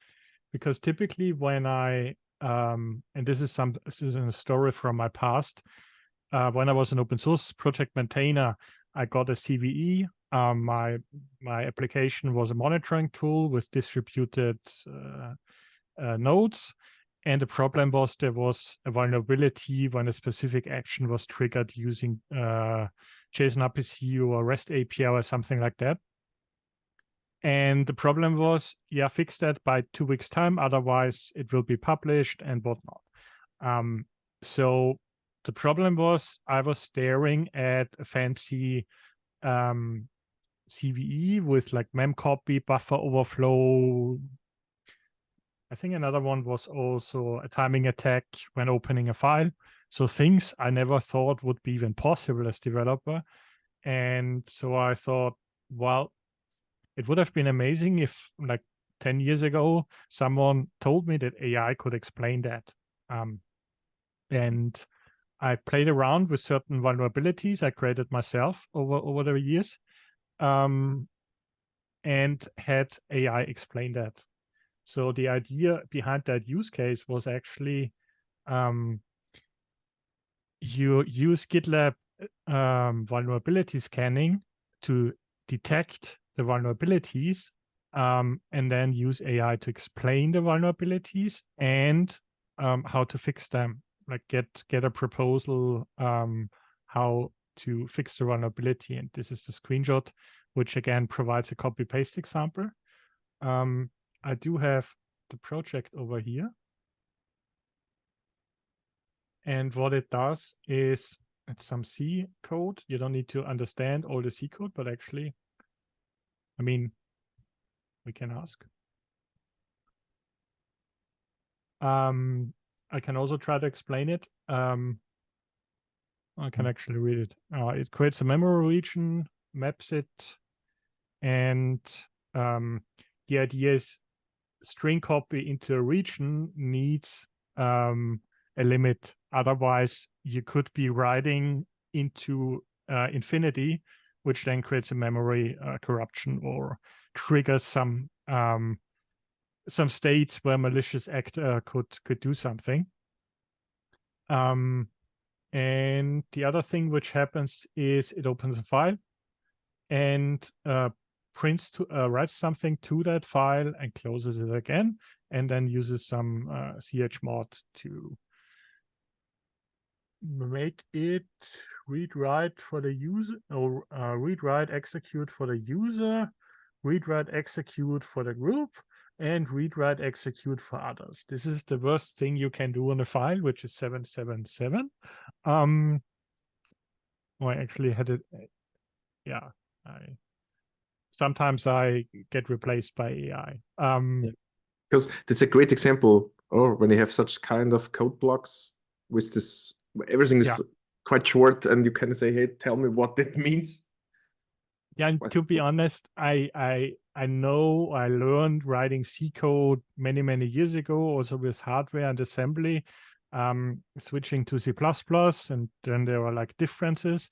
because typically when I and this is a story from my past. When I was an open source project maintainer, I got a CVE. My application was a monitoring tool with distributed nodes. And the problem was there was a vulnerability when a specific action was triggered using JSON RPC or REST API or something like that. And the problem was, yeah, fix that by 2 weeks' time, otherwise it will be published and whatnot. So the problem was I was staring at a fancy CVE with like memcopy, buffer overflow. I think another one was also a timing attack when opening a file. So things I never thought would be even possible as developer. And so I thought, well, it would have been amazing if like 10 years ago, someone told me that AI could explain that. And I played around with certain vulnerabilities I created myself over the years, and had AI explain that. So the idea behind that use case was actually you use GitLab vulnerability scanning to detect the vulnerabilities, and then use AI to explain the vulnerabilities and how to fix them. Like get a proposal how to fix the vulnerability. And this is the screenshot, which again provides a copy-paste example. I do have the project over here. And what it does is it's some C code. You don't need to understand all the C code, but actually, I mean, we can ask. I can also try to explain it. I can actually read it. It creates a memory region, maps it, and the idea is string copy into a region needs a limit. Otherwise, you could be writing into infinity, which then creates a memory corruption or triggers some states where malicious actor could do something. And the other thing which happens is it opens a file and writes something to that file and closes it again, and then uses some chmod to make it read write for the user, or read write execute for the user, read write execute for the group, and read write execute for others. This is the worst thing you can do on a file, which is 777. I actually had it. Yeah, sometimes I get replaced by AI. Because that's a great example, or when you have such kind of code blocks with this, everything is quite short, and you can say, hey, tell me what that means. Yeah, and to be honest, I know I learned writing C code many years ago, also with hardware and assembly, switching to C++, and then there are like differences.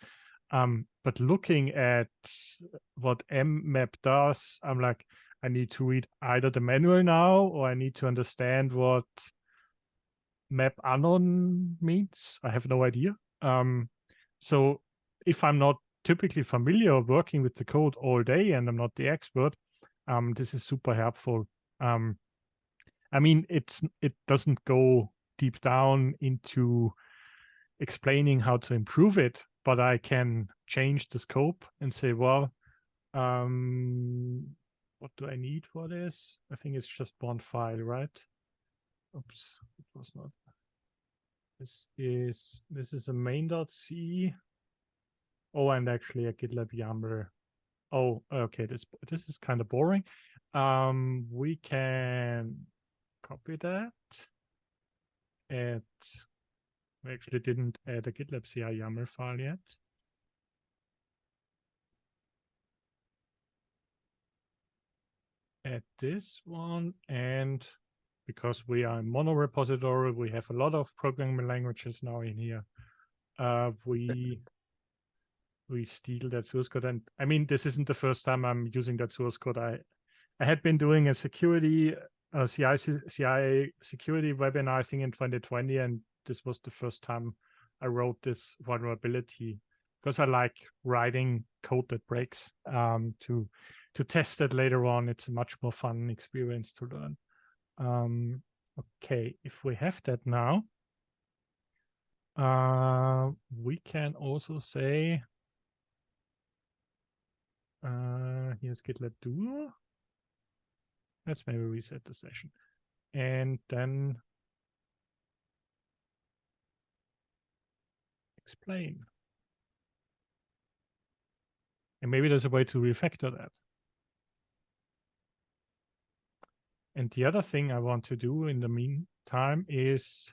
But looking at what mmap does, I'm like, I need to read either the manual now, or I need to understand what map unknown means. I have no idea. So if I'm not typically familiar working with the code all day and I'm not the expert, this is super helpful. I mean, it doesn't go deep down into explaining how to improve it, but I can change the scope and say, well, what do I need for this? I think it's just one file, right? Oops, it was not. This is a main.c. Oh, and actually a GitLab YAML. Oh, okay. This is kind of boring. We can copy that. We actually didn't add a GitLab CLI YAML file yet. Add this one, and because we are a mono repository, we have a lot of programming languages now in here. We steal that source code, and I mean, this isn't the first time I'm using that source code. I had been doing a CI security webinar, I think, in 2020, and this was the first time I wrote this vulnerability, because I like writing code that breaks to test it later on. It's a much more fun experience to learn. Okay, if we have that now, we can also say, here's GitLab Duo. Let's maybe reset the session. And then explain. And maybe there's a way to refactor that. And the other thing I want to do in the meantime is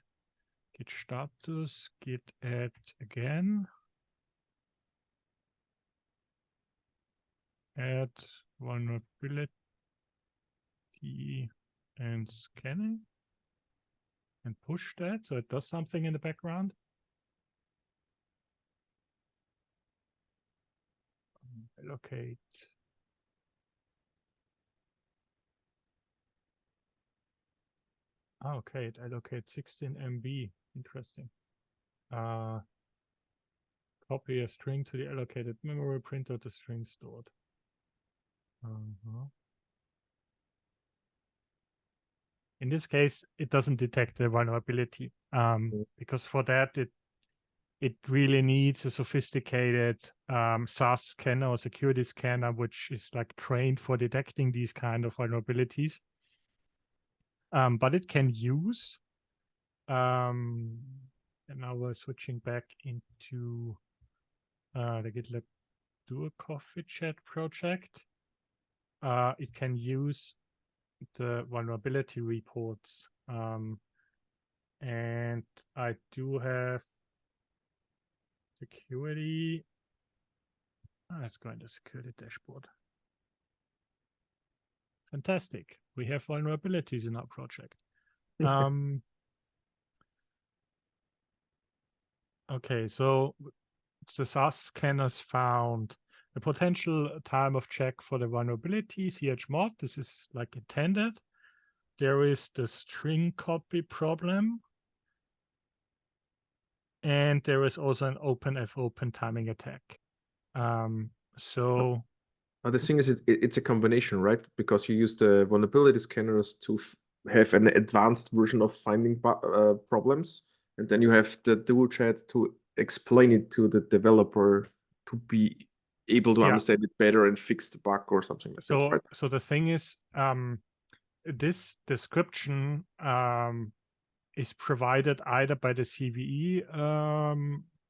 git status, git add again, add vulnerability and scanning, and push that so it does something in the background. Allocate. Okay, it allocates 16 MB. Interesting. Copy a string to the allocated memory, print out the string stored. In this case, it doesn't detect the vulnerability, because for that, it really needs a sophisticated SaaS scanner or security scanner, which is like trained for detecting these kind of vulnerabilities. But it can use, and now we're switching back into the GitLab Duo Coffee Chat project. It can use the vulnerability reports. And I do have security. Let's go into security dashboard. Fantastic. We have vulnerabilities in our project. Okay, so the SaaS scanners found a potential time of check for the vulnerability, chmod. This is like intended. There is the string copy problem. And there is also an open timing attack. So The thing is, it's a combination, right? Because you use the vulnerability scanners to have an advanced version of finding problems, and then you have the Duo Chat to explain it to the developer to be able to understand it better and fix the bug or something like that, right? So the thing is, this description is provided either by the CVE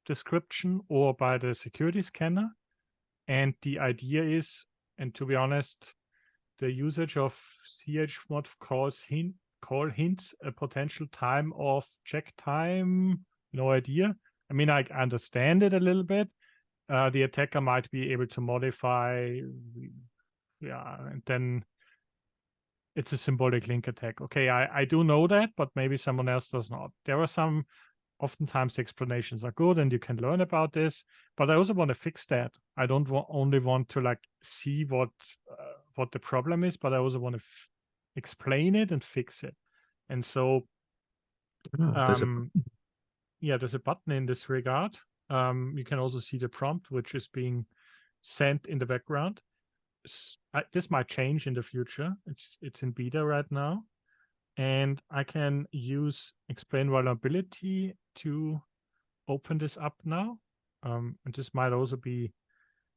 description or by the security scanner. And the idea is, and to be honest, the usage of chmod call hints a potential time of check time, no idea. I mean, I understand it a little bit. The attacker might be able to modify, and then it's a symbolic link attack. Okay, I do know that, but maybe someone else does not. There are some, oftentimes the explanations are good and you can learn about this, but I also want to fix that. I don't only want to like see what the problem is, but I also want to explain it and fix it. And so, there's a button in this regard. You can also see the prompt, which is being sent in the background. This might change in the future. It's in beta right now. And I can use explain vulnerability to open this up now. And this might also be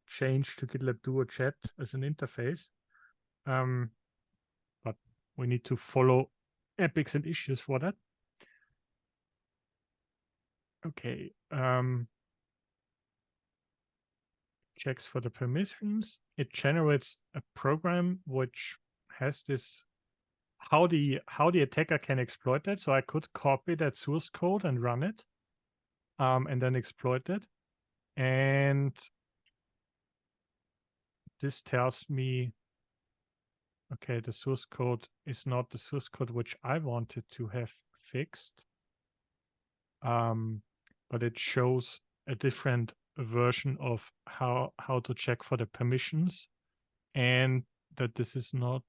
changed to GitLab Duo Chat as an interface. But we need to follow epics and issues for that. Okay. Checks for the permissions. It generates a program which has this how the attacker can exploit that. So I could copy that source code and run it, and then exploit it. And this tells me, okay, the source code is not the source code which I wanted to have fixed, but it shows a different version of how to check for the permissions, and that this is not.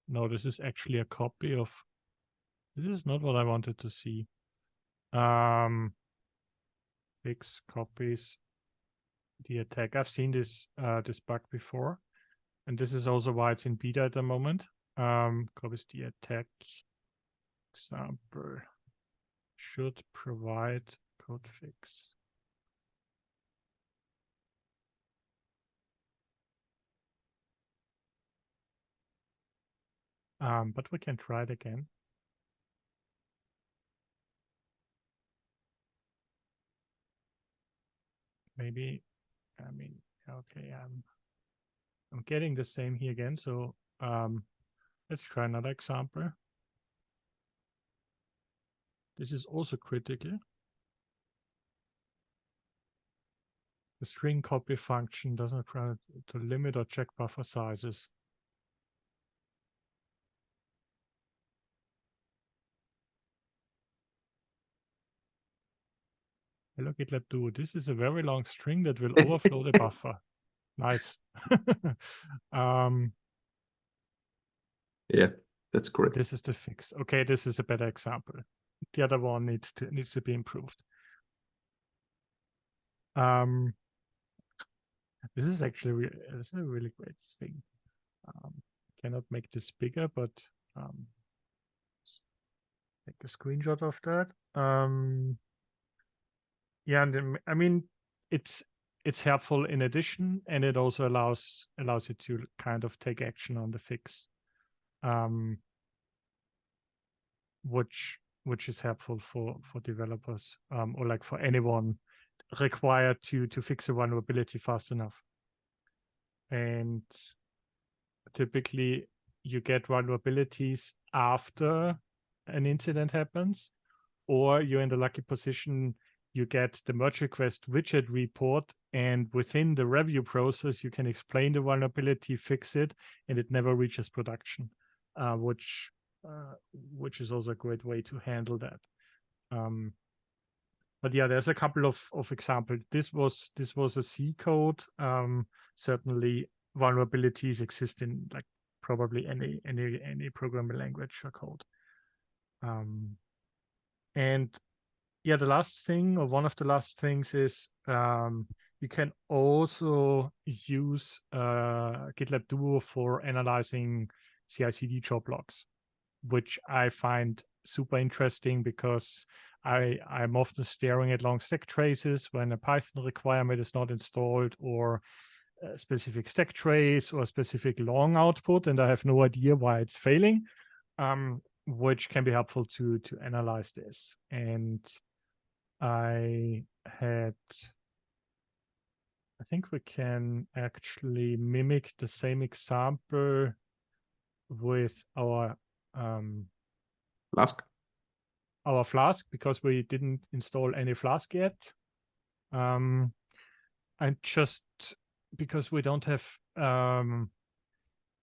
No, this is actually a copy of. This is not what I wanted to see. Fix copies the attack. I've seen this this bug before, and this is also why it's in beta at the moment. Copies the attack. Example should provide code fix. But we can try it again. Maybe, I mean, okay, I'm getting the same here again. So let's try another example. This is also critical. The string copy function doesn't try to limit or check buffer sizes. Hello, GitLab Duo. This is a very long string that will overflow the buffer. Nice. Yeah, that's correct. This is the fix. Okay, this is a better example. The other one needs to be improved. This is actually this is a really great thing. Cannot make this bigger, but take a screenshot of that. Yeah, and then, I mean, it's helpful in addition, and it also allows you to kind of take action on the fix, which is helpful for developers, or like for anyone required to fix a vulnerability fast enough. And typically you get vulnerabilities after an incident happens, or you're in the lucky position you get the merge request widget report, and within the review process you can explain the vulnerability, fix it, and it never reaches production, which is also a great way to handle that. But yeah, there's a couple of examples. This was a C code. Certainly vulnerabilities exist in like probably any programming language or code. And yeah, the last thing, or one of the last things, is you you can also use GitLab Duo for analyzing CI/CD job logs, which I find super interesting because I'm often staring at long stack traces when a Python requirement is not installed, or a specific stack trace or a specific long output, and I have no idea why it's failing, which can be helpful to analyze this. And I think we can actually mimic the same example with our Flask, because we didn't install any Flask yet. And just because we don't have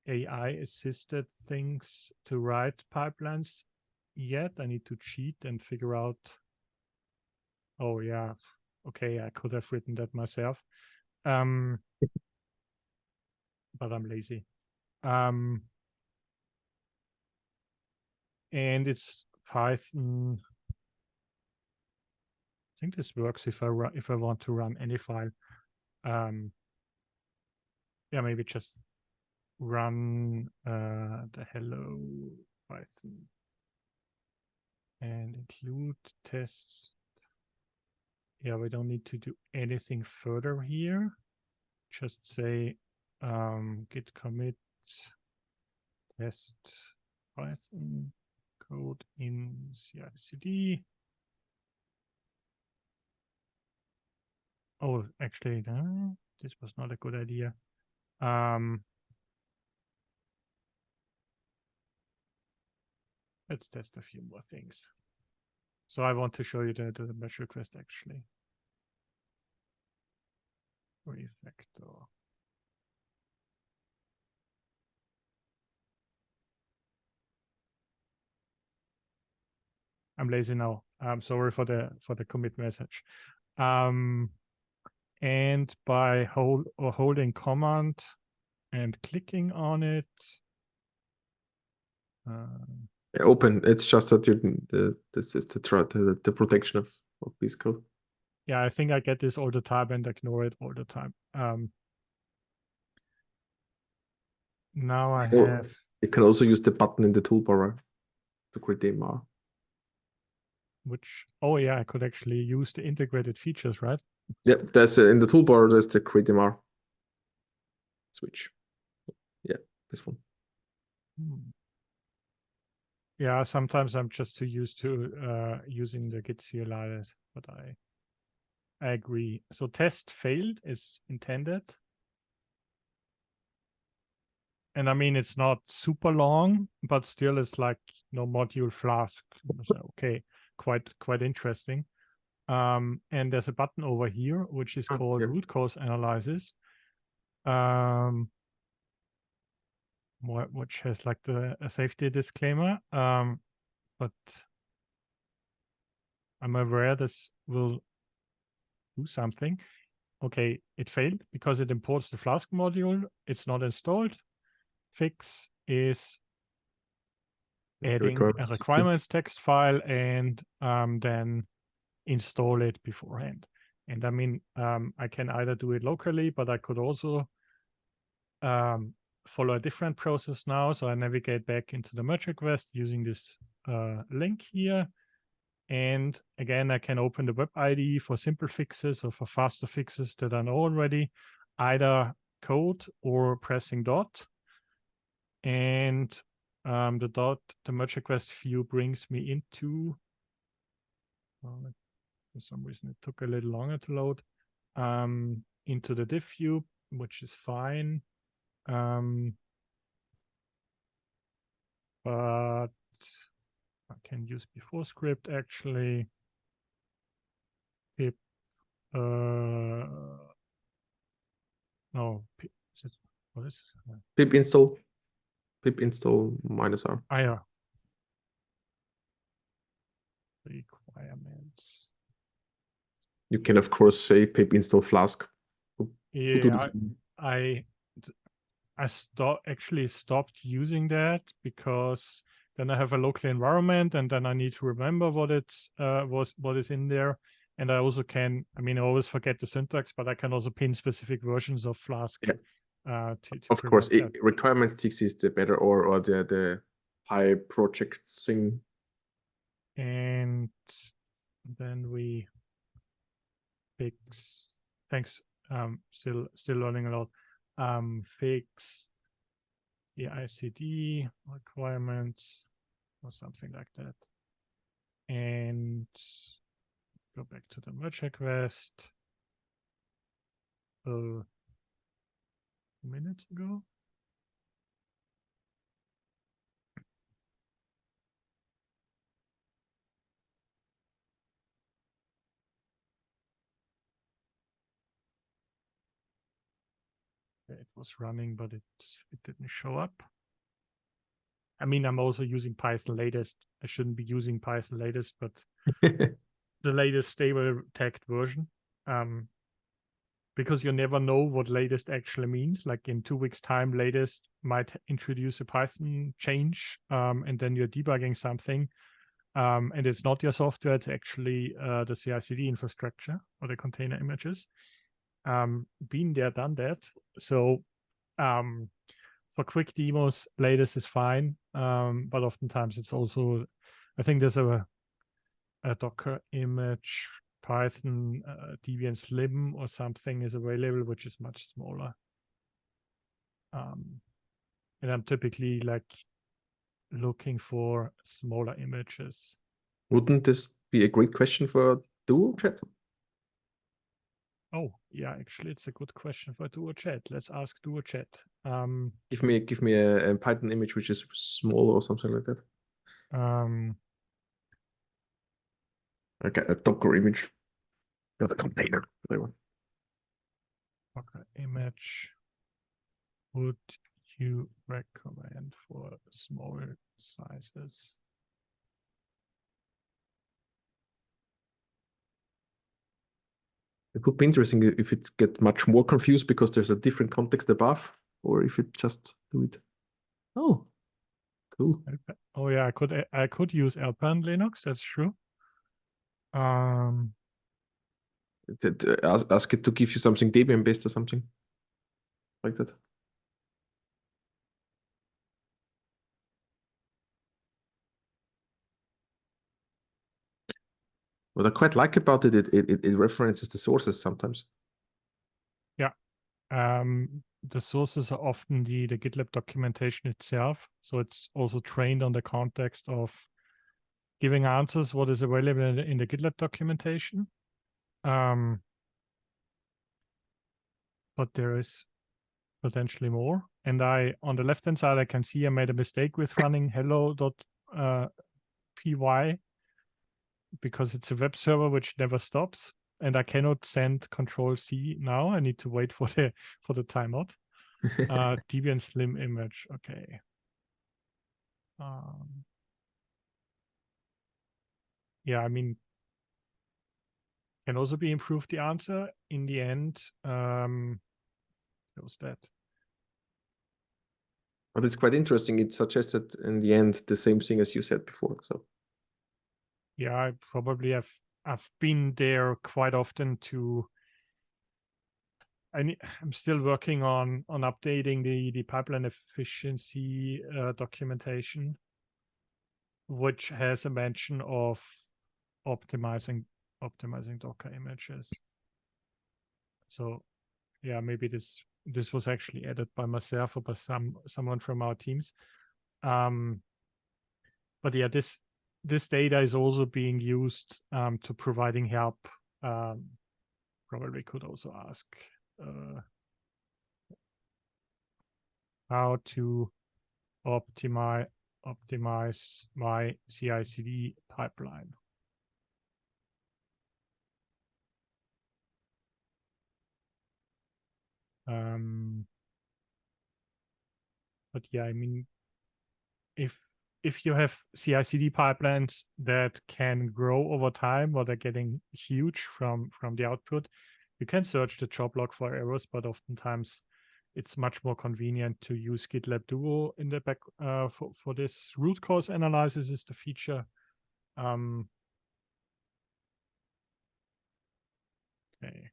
AI-assisted things to write pipelines yet, I need to cheat and figure out, oh yeah, okay, I could have written that myself. But I'm lazy. And it's Python. I think this works if I want to run any file. Yeah, maybe just run the hello Python and include tests. Yeah, we don't need to do anything further here. Just say git commit test Python code in CI/CD. Oh, actually, this was not a good idea. Let's test a few more things. So I want to show you the merge request actually. Refactor. I'm lazy now. I'm sorry for the commit message. And by holding command and clicking on it. Open. It's just that this is the protection of this code. Yeah, I think I get this all the time and ignore it all the time. Now I have. You can also use the button in the toolbar to create the MR. Which, oh yeah, I could actually use the integrated features, right? Yeah, there's in the toolbar, there's the create MR switch. Yeah, this one. Yeah, sometimes I'm just too used to using the Git CLI, but I agree. So test failed is intended. And I mean, it's not super long, but still it's like module Flask. So, okay, quite interesting. And there's a button over here, which is called root cause analysis. Which has like a safety disclaimer. But I'm aware this will do something. Okay, it failed because it imports the Flask module. It's not installed. Fix is adding a requirements text file and then install it beforehand. And I mean, I can either do it locally, but I could also follow a different process now. So I navigate back into the merge request using this link here. And again, I can open the Web IDE for simple fixes or for faster fixes that I know already, either code or pressing dot. And the merge request view brings me into, for some reason it took a little longer to load, into the diff view, which is fine. But I can use before script actually. Pip, no, what is pip install -r. Yeah. Requirements. You can of course say pip install Flask. Yeah, I actually stopped using that because then I have a local environment and then I need to remember what it's what is in there. And I also can, I mean, I always forget the syntax, but I can also pin specific versions of Flask. Yeah. To Of course, that. requirements ticks is the better, or the high project thing. And then we fix, thanks, still learning a lot. Fix the ICD requirements or something like that. And go back to the merge request. Minutes ago. It was running, but it didn't show up. I mean, I'm also using Python latest. I shouldn't be using Python latest, but the latest stable tagged version. Because you never know what latest actually means. Like in 2 weeks' time, latest might introduce a Python change, and then you're debugging something, and it's not your software, it's actually the CI/CD infrastructure or the container images. Been there, done that. So for quick demos, latest is fine, but oftentimes it's also, I think there's a Docker image Python Debian Slim or something is available, which is much smaller. And I'm typically like looking for smaller images. Wouldn't this be a great question for Duo Chat? Oh, yeah, actually, it's a good question for Duo Chat. Let's ask Duo Chat. Give me a Python image which is small or something like that. Okay, a Docker image, not a container. Whatever. Docker image. Would you recommend for smaller sizes? It would be interesting if it gets much more confused because there's a different context above, or if it just do it. Oh, cool. Oh yeah, I could use Alpine Linux. That's true. Ask it to give you something Debian based or something like that. What I quite like about it, it references the sources sometimes. Yeah. The sources are often the GitLab documentation itself. So it's also trained on the context of giving answers what is available in the GitLab documentation. But there is potentially more. And on the left-hand side, I can see I made a mistake with running hello.py because it's a web server which never stops. And I cannot send Control-C now. I need to wait for the timeout. Debian Slim image. Okay. Yeah, I mean, can also be improved the answer in the end. Was that? But it's quite interesting. It suggested in the end the same thing as you said before. So yeah, I probably I've been there quite often to. I'm still working on updating the pipeline efficiency documentation, which has a mention of optimizing Docker images. So yeah, maybe this was actually added by myself or by someone from our teams. But yeah, this data is also being used to providing help. Probably could also ask how to optimize my CI/CD pipeline. But yeah, I mean, if you have CI/CD pipelines that can grow over time or they're getting huge from the output, you can search the job log for errors, but oftentimes it's much more convenient to use GitLab Duo in the back for this. Root cause analysis is the feature. Okay.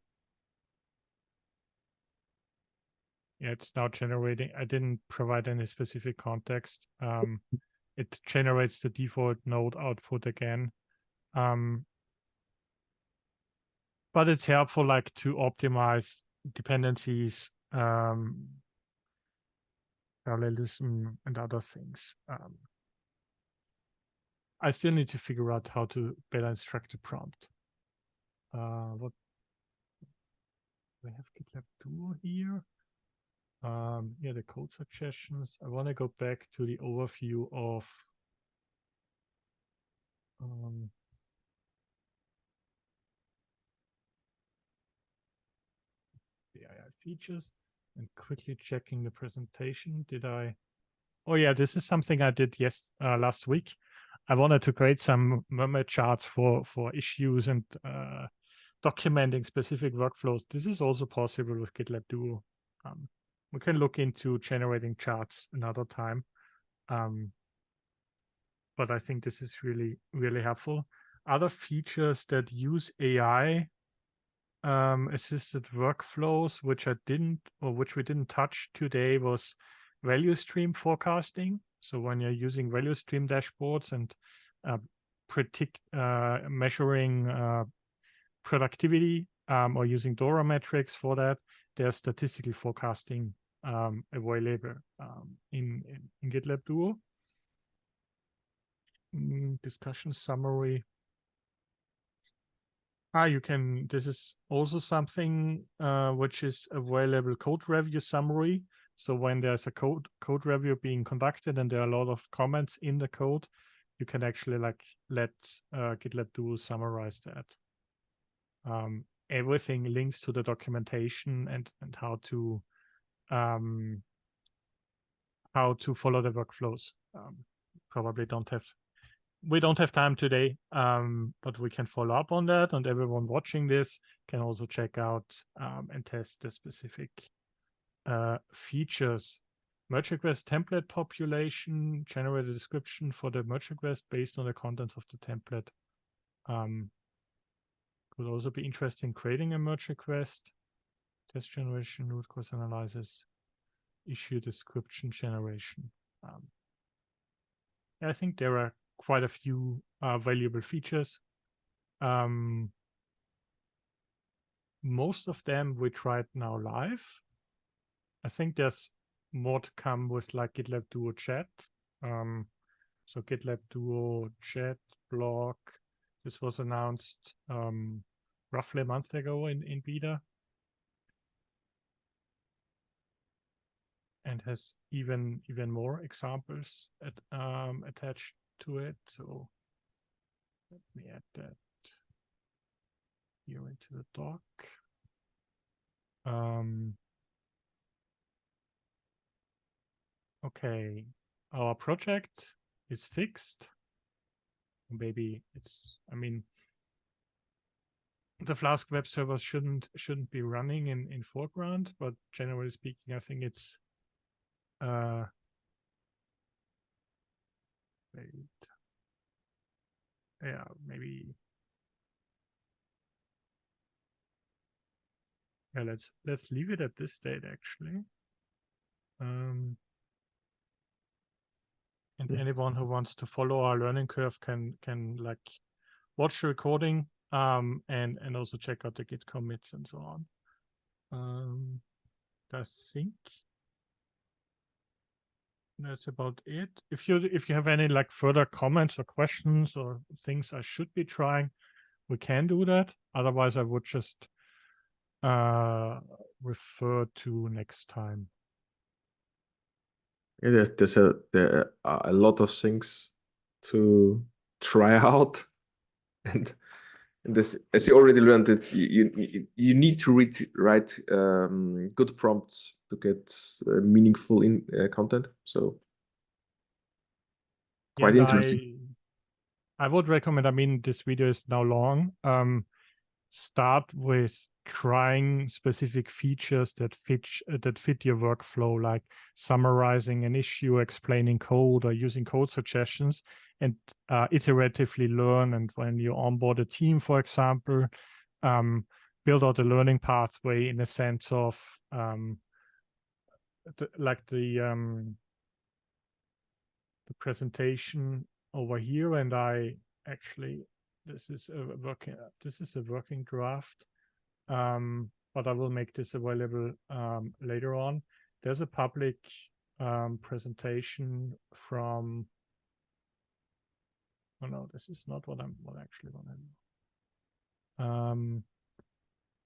Yeah, it's now generating. I didn't provide any specific context. It generates the default node output again. But it's helpful, like, to optimize dependencies, parallelism, and other things. I still need to figure out how to better instruct the prompt. What we have GitLab Duo here. Yeah, the code suggestions. I want to go back to the overview of the AI features and quickly checking the presentation. Did I? Oh yeah, this is something I did last week. I wanted to create some murmur charts for issues and documenting specific workflows. This is also possible with GitLab Duo. We can look into generating charts another time. But I think this is really, really helpful. Other features that use AI assisted workflows, which we didn't touch today, was value stream forecasting. So when you're using value stream dashboards and measuring productivity or using DORA metrics for that, there's statistical forecasting available in GitLab Duo. Discussion summary. This is also something which is available, code review summary. So when there's a code review being conducted and there are a lot of comments in the code, you can actually let GitLab Duo summarize that. Everything links to the documentation and how to follow the workflows. We don't have time today, but we can follow up on that, and everyone watching this can also check out and test the specific features. Merge request template population, generate a description for the merge request based on the contents of the template. Could also be interesting creating a merge request, test generation, root cause analysis, issue description generation. I think there are quite a few valuable features. Most of them we tried now live. I think there's more to come with like GitLab Duo Chat. So GitLab Duo Chat blog. This was announced roughly a month ago in beta. And has even more examples attached to it. So let me add that here into the doc. Okay, our project is fixed. Maybe the Flask web servers shouldn't be running in foreground, but generally speaking, I think it's yeah, maybe. Yeah, let's leave it at this state actually. And anyone who wants to follow our learning curve can like watch the recording and also check out the Git commits and so on. I think that's about it. If you have any like further comments or questions or things I should be trying, we can do that. Otherwise, I would just refer to next time. Yeah, there are a lot of things to try out, and this, as you already learned, it's you need to write good prompts to get meaningful content. So quite interesting. I would recommend. This video is now long. Start with trying specific features that fit your workflow, like summarizing an issue, explaining code, or using code suggestions, and iteratively learn. And when you onboard a team, for example, build out a learning pathway in the sense of the presentation over here, and I actually this is a working draft, but I will make this available later on. There's a public presentation from. Oh no, this is not what I actually want to do.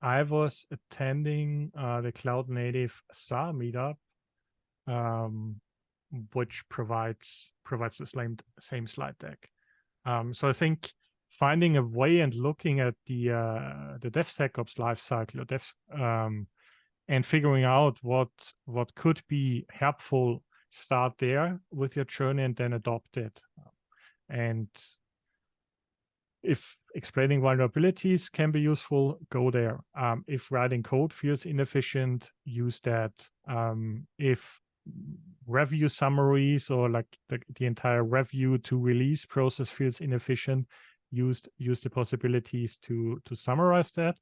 I was attending the Cloud Native Star meetup, which provides the same slide deck. So I think finding a way and looking at the DevSecOps lifecycle, and figuring out what could be helpful, start there with your journey and then adopt it. And if explaining vulnerabilities can be useful, go there. If writing code feels inefficient, use that. If review summaries or like the entire review to release process feels inefficient, use the possibilities to summarize that.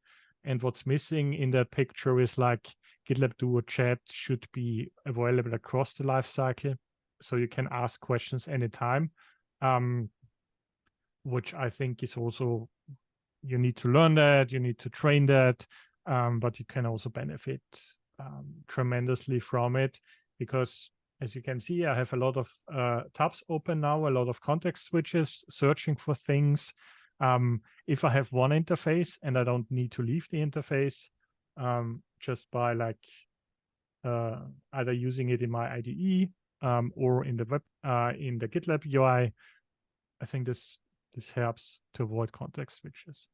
And what's missing in that picture is like GitLab Duo Chat should be available across the lifecycle, so you can ask questions anytime. Which I think is also, you need to learn that, you need to train that, but you can also benefit tremendously from it, because as you can see, I have a lot of tabs open now, a lot of context switches, searching for things. If I have one interface and I don't need to leave the interface, just by like either using it in my IDE or in the in the GitLab UI, I think this helps to avoid context switches.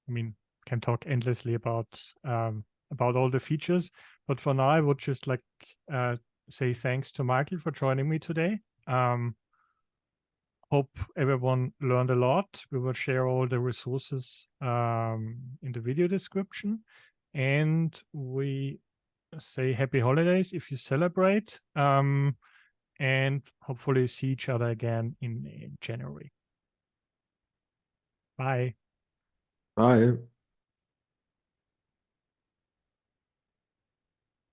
I mean, can talk endlessly about all the features, but for now I would just like say thanks to Michael for joining me today. Hope everyone learned a lot. We will share all the resources in the video description, and we say happy holidays if you celebrate. And hopefully see each other again in January. Bye. Bye.